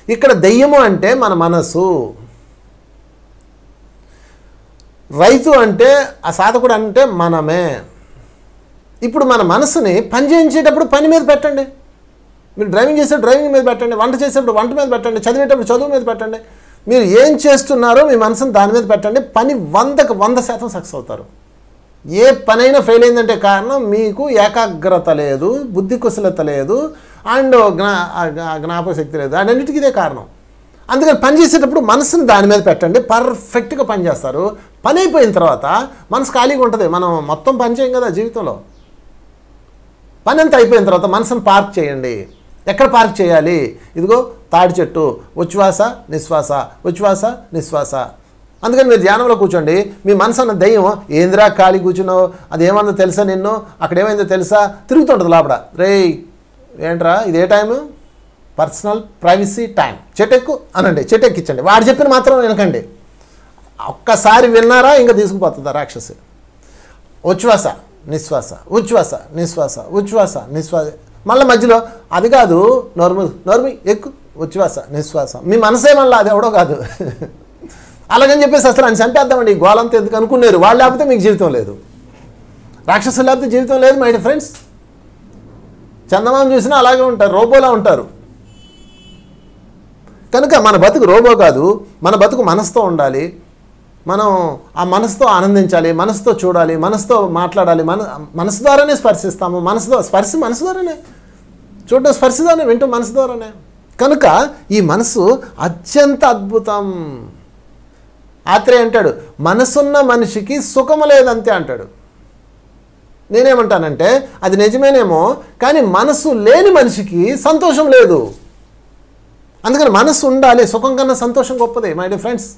A: ఇక్కడ దెయ్యము అంటే మన మనసు, రైతు అంటే ఆ సాధకుడు అంటే మనమే. ఇప్పుడు మన మనసుని పని చేయించేటప్పుడు పని మీద పెట్టండి. మీరు డ్రైవింగ్ చేసేటప్పుడు డ్రైవింగ్ మీద పెట్టండి, వంట చేసేటప్పుడు వంట మీద పెట్టండి, చదివేటప్పుడు చదువు మీద పెట్టండి. మీరు ఏం చేస్తున్నారో మీ మనసుని దాని మీద పెట్టండి. పని 100% సక్సెస్ అవుతారు. ఏ పనైనా ఫెయిల్ అయిందంటే కారణం మీకు ఏకాగ్రత లేదు, బుద్ధి కుశలత లేదు, అండ్ జ్ఞాపక శక్తి లేదు. అన్నింటికి ఇదే కారణం. అందుకని పని చేసేటప్పుడు మనసుని దాని మీద పెట్టండి, పర్ఫెక్ట్గా పని చేస్తారు. పని అయిపోయిన తర్వాత మనసు ఖాళీగా ఉంటుంది. మనం మొత్తం పని చేయం కదా జీవితంలో. పని అంతా అయిపోయిన తర్వాత మనసును పార్క్ చేయండి. ఎక్కడ పార్క్ చేయాలి? ఇదిగో తాడి చెట్టు, ఉచ్ఛ్వాస నిశ్వాస. అందుకని మీరు ధ్యానంలో కూర్చోండి. మీ మనసు అన్న దయ్యం ఏంద్రా ఖాళీ కూర్చున్నావు, అదేమన్నా తెలుసా నిన్ను, అక్కడ ఏమైందో తెలుసా, తిరుగుతుంటుంది లోపల. రేయ్ ఏంట్రా ఇదే టైము, పర్సనల్ ప్రైవసీ టైం, చెట్టెక్కు అనండి, చెట్టెక్కించండి. వాడు చెప్పిన మాత్రం వినకండి. ఒక్కసారి విన్నారా ఇంకా తీసుకుపోతుందా రాక్షసి. ఉచ్ఛ్వాస నిశ్వాస. మళ్ళీ మధ్యలో అది కాదు, నోర్మి ఎక్కు, ఉచ్ఛ్వాస నిశ్వాస. మీ మనసే మళ్ళీ అది ఎవడో కాదు. అలాగని చెప్పేసి అసలు అని చంపేద్దామండి, గోలంతా ఎందుకు అనుకున్నారు. వాళ్ళు లేకపోతే మీకు జీవితం లేదు, రాక్షసులు లేకపోతే జీవితం లేదు. మై డియర్ ఫ్రెండ్స్, చందమామ చూసినా అలాగే ఉంటారు, రోబోలా ఉంటారు. కనుక మన బతుకు రోబో కాదు, మన బతుకు మనసుతో ఉండాలి. మనం ఆ మనసుతో ఆనందించాలి, మనసుతో చూడాలి, మనసుతో మాట్లాడాలి. మనసు ద్వారానే స్పర్శిస్తాము. స్పర్శ మనసు ద్వారానే, చూడడం స్పర్శ ద్వారానే, వింటూ మనసు ద్వారానే. కనుక ఈ మనసు అత్యంత అద్భుతం. ఆత్రేయ అంటాడు మనసున్న మనిషికి సుఖము లేదంతే అంటాడు. నేనేమంటానంటే అది నిజమేనేమో, కానీ మనసు లేని మనిషికి సంతోషం లేదు. అందుకని మనసు ఉండాలి. సుఖం కన్నా సంతోషం గొప్పది మై డియర్ ఫ్రెండ్స్.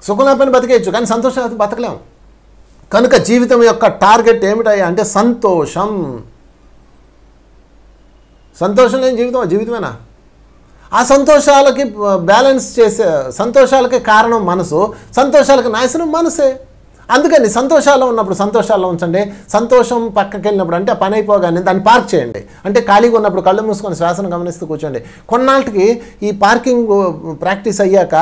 A: సుఖం లేకపోయినా బతికేయచ్చు, కానీ సంతోషం బతకలేము. కనుక జీవితం యొక్క టార్గెట్ ఏమిటయ్యా అంటే సంతోషం. సంతోషం లేని జీవితమేనా? ఆ సంతోషాలకి బ్యాలెన్స్ చేసే, సంతోషాలకి కారణం మనసు, సంతోషాలకి నాశనం మనసే. అందుకని సంతోషాల్లో ఉన్నప్పుడు సంతోషాల్లో ఉంచండి. సంతోషం పక్కకి వెళ్ళినప్పుడు అంటే పని అయిపోగానే దాన్ని పార్క్ చేయండి. అంటే ఖాళీగా ఉన్నప్పుడు కళ్ళు మూసుకొని శ్వాసను గమనిస్తూ కూర్చోండి. కొన్నాళ్ళకి ఈ పార్కింగ్ ప్రాక్టీస్ అయ్యాక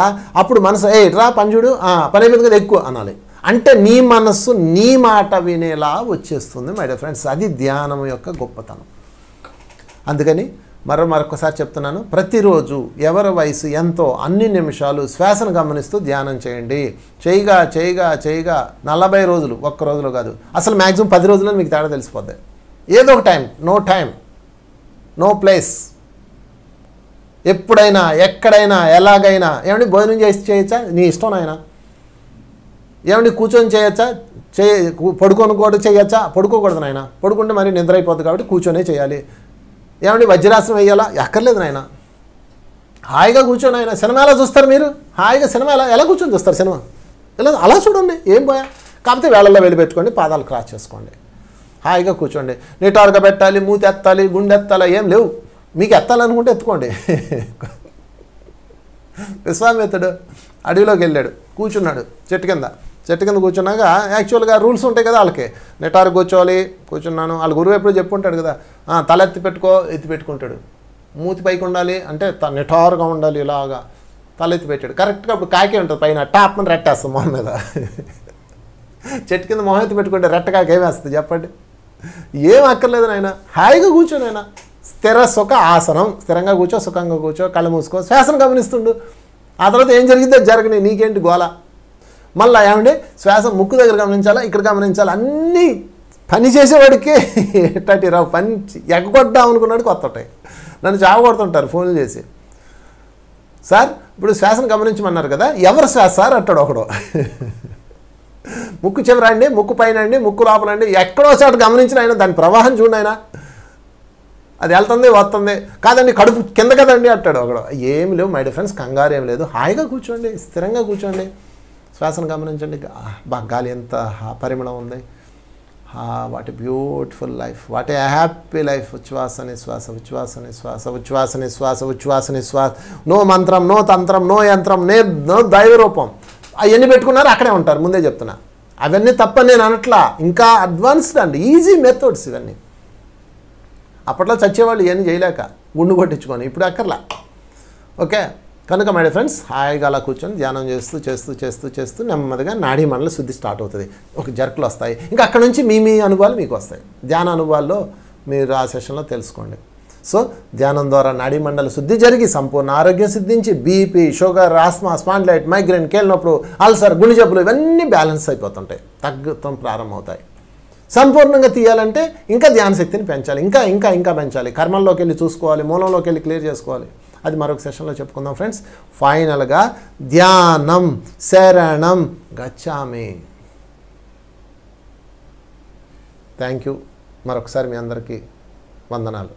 A: అప్పుడు మనసు రా పని చూడు, పని అయిపోయింది కదా ఎక్కువ అనాలి. అంటే నీ మనస్సు నీ మాట వినేలా వచ్చేస్తుంది మై డియర్ ఫ్రెండ్స్. అది ధ్యానం యొక్క గొప్పతనం. అందుకని మరొకసారి చెప్తున్నాను, ప్రతిరోజు ఎవరి వయసు ఎంతో అన్ని నిమిషాలు శ్వాసను గమనిస్తూ ధ్యానం చేయండి. చేయగా 40 రోజులు, ఒక్క రోజులో కాదు, అసలు మ్యాక్సిమం 10 రోజుల్లో మీకు తేడా తెలిసిపోద్ది. ఏదో ఒక టైం, నో ప్లేస్, ఎప్పుడైనా ఎక్కడైనా ఎలాగైనా. ఏమండి భోజనం చేయొచ్చా? నీ ఇష్టం నాయన. ఏమండి కూర్చొని చేయొచ్చా? పడుకొని కూడా చేయొచ్చా? పడుకోకూడదు నాయన. పడుకుంటే మరి నిద్ర అయిపోద్ది కాబట్టి కూర్చొనే చేయాలి. ఏమండి వజ్రాసనం వేయాలా? ఎక్కర్లేదు నాయన. హాయిగా కూర్చొని ఆయన సినిమా ఎలా చూస్తారు మీరు? హాయిగా సినిమా ఎలా కూర్చొని చూస్తారు? సినిమా అలా చూడండి, ఏం పోయా. కాకపోతే వేళల్లో వెళ్ళి పెట్టుకోండి, పాదాలు క్రాస్ చేసుకోండి, హాయిగా కూర్చోండి. నిటారుగా పెట్టాలి, మూతి ఎత్తాలి, గుండె ఎత్తాలి ఏం లేవు. మీకు ఎత్తాలనుకుంటే ఎత్తుకోండి. విశ్వామిత్రుడు అడవిలోకి వెళ్ళాడు, కూర్చున్నాడు చెట్టు కింద కూర్చున్నాక యాక్చువల్గా రూల్స్ ఉంటాయి కదా వాళ్ళకి. నిటారు కూర్చున్నాను. వాళ్ళ గురువు ఎప్పుడు చెప్పుకుంటాడు కదా, తల ఎత్తి పెట్టుకుంటాడు. మూతి పైకి ఉండాలి అంటే నిటారుగా ఉండాలి, ఇలాగా తల ఎత్తి పెట్టాడు. కరెక్ట్గా అప్పుడు కాకే ఉంటుంది పైన, టాప్ అని రెట్టేస్తాం మొహం మీద. చెట్టు కింద మొహం ఎత్తి పెట్టుకుంటే రెట్ట కాక ఏమేస్తుంది చెప్పండి? ఏం అక్కర్లేదు నాయన, హాయిగా కూర్చోను ఆయన. స్థిర సుఖ ఆసనం, స్థిరంగా కూర్చో, సుఖంగా కూర్చో, కళ్ళు మూసుకో, శ్వాసను గమనిస్తుండు. ఆ తర్వాత ఏం జరిగిందో జరగని, నీకేంటి గోల. మళ్ళీ ఏమంటే శ్వాస ముక్కు దగ్గర గమనించాలా, ఇక్కడ గమనించాలి, అన్నీ పని చేసేవాడికి ఎట్టటి రావు. పని ఎగ్గొడ్డాం అనుకున్నాడు కొత్త ఉంటాయి. నన్ను చావగొడుతుంటారు ఫోన్లు చేసి, సార్ ఇప్పుడు శ్వాసను గమనించమన్నారు కదా, ఎవరు శ్వాస సార్ అంటాడు ఒకడు. ముక్కు చివరండి, ముక్కు పైన అండి, ముక్కు లోపలండి, ఎక్కడో చోట గమనించిన ఆయన దాని ప్రవాహం చూడండి ఆయన, అది వెళ్తుంది వస్తుంది. కాదండి కడుపు కింద కదండి అంటాడు ఒకడు. ఏమి లేవు మై డియర్ ఫ్రెండ్స్, కంగారు ఏమి లేదు, హాయిగా కూర్చోండి, స్థిరంగా కూర్చోండి, శ్వాసను గమనించండి. గాలి ఎంత పరిమళం ఉంది, what a beautiful life, what a happy life. ఉచ్ఛ్వాసని శ్వాస, ఉచ్ఛ్వాసని శ్వాస, ఉచ్ఛ్వాసని శ్వాస, ఉచ్ఛ్వాసని శ్వాస. నో మంత్రం, నో తంత్రం, నో యంత్రం, నో దైవరూపం. అవన్నీ పెట్టుకున్నారు అక్కడే ఉంటారు, ముందే చెప్తున్నా. అవన్నీ తప్పని నేను అనట్లా, ఇంకా అడ్వాన్స్డ్ అండి, ఈజీ మెథడ్స్ ఇవన్నీ. అప్పట్లో చచ్చేవాళ్ళు ఇవన్నీ చేయలేక గుండు కొట్టించుకొని, ఇప్పుడు అక్కర్లా. ఓకే, కనుక మై డియర్ ఫ్రెండ్స్ హాయిగా అలా కూర్చొని ధ్యానం చేస్తూ నెమ్మదిగా నాడీ మండల శుద్ధి స్టార్ట్ అవుతుంది. ఒక జర్కులు వస్తాయి. ఇంకా అక్కడ నుంచి మీ అనుభవాలు మీకు వస్తాయి. ధ్యాన అనుభవాల్లో మీరు ఆ సెషన్లో తెలుసుకోండి. సో ధ్యానం ద్వారా నాడీ మండల శుద్ధి జరిగి సంపూర్ణ ఆరోగ్యం సిద్ధించి BP, sugar, asthma, spondylitis, migraine, కీళ్ళనొప్పులు, అల్సర్, గుండె జబ్బులు ఇవన్నీ బ్యాలెన్స్ అయిపోతుంటాయి, తగ్గటం ప్రారంభమవుతాయి. సంపూర్ణంగా తీయాలంటే ఇంకా ధ్యాన శక్తిని పెంచాలి, ఇంకా పెంచాలి. కర్మల్లోకి వెళ్ళి చూసుకోవాలి, మూలంలోకి వెళ్ళి క్లియర్ చేసుకోవాలి. అది మరొక సెషన్లో చెప్పుకుందాం ఫ్రెండ్స్. ఫైనల్గా ధ్యానం శరణం గచ్చామి. Thank you. మరొకసారి మీ అందరికీ వందనాలు.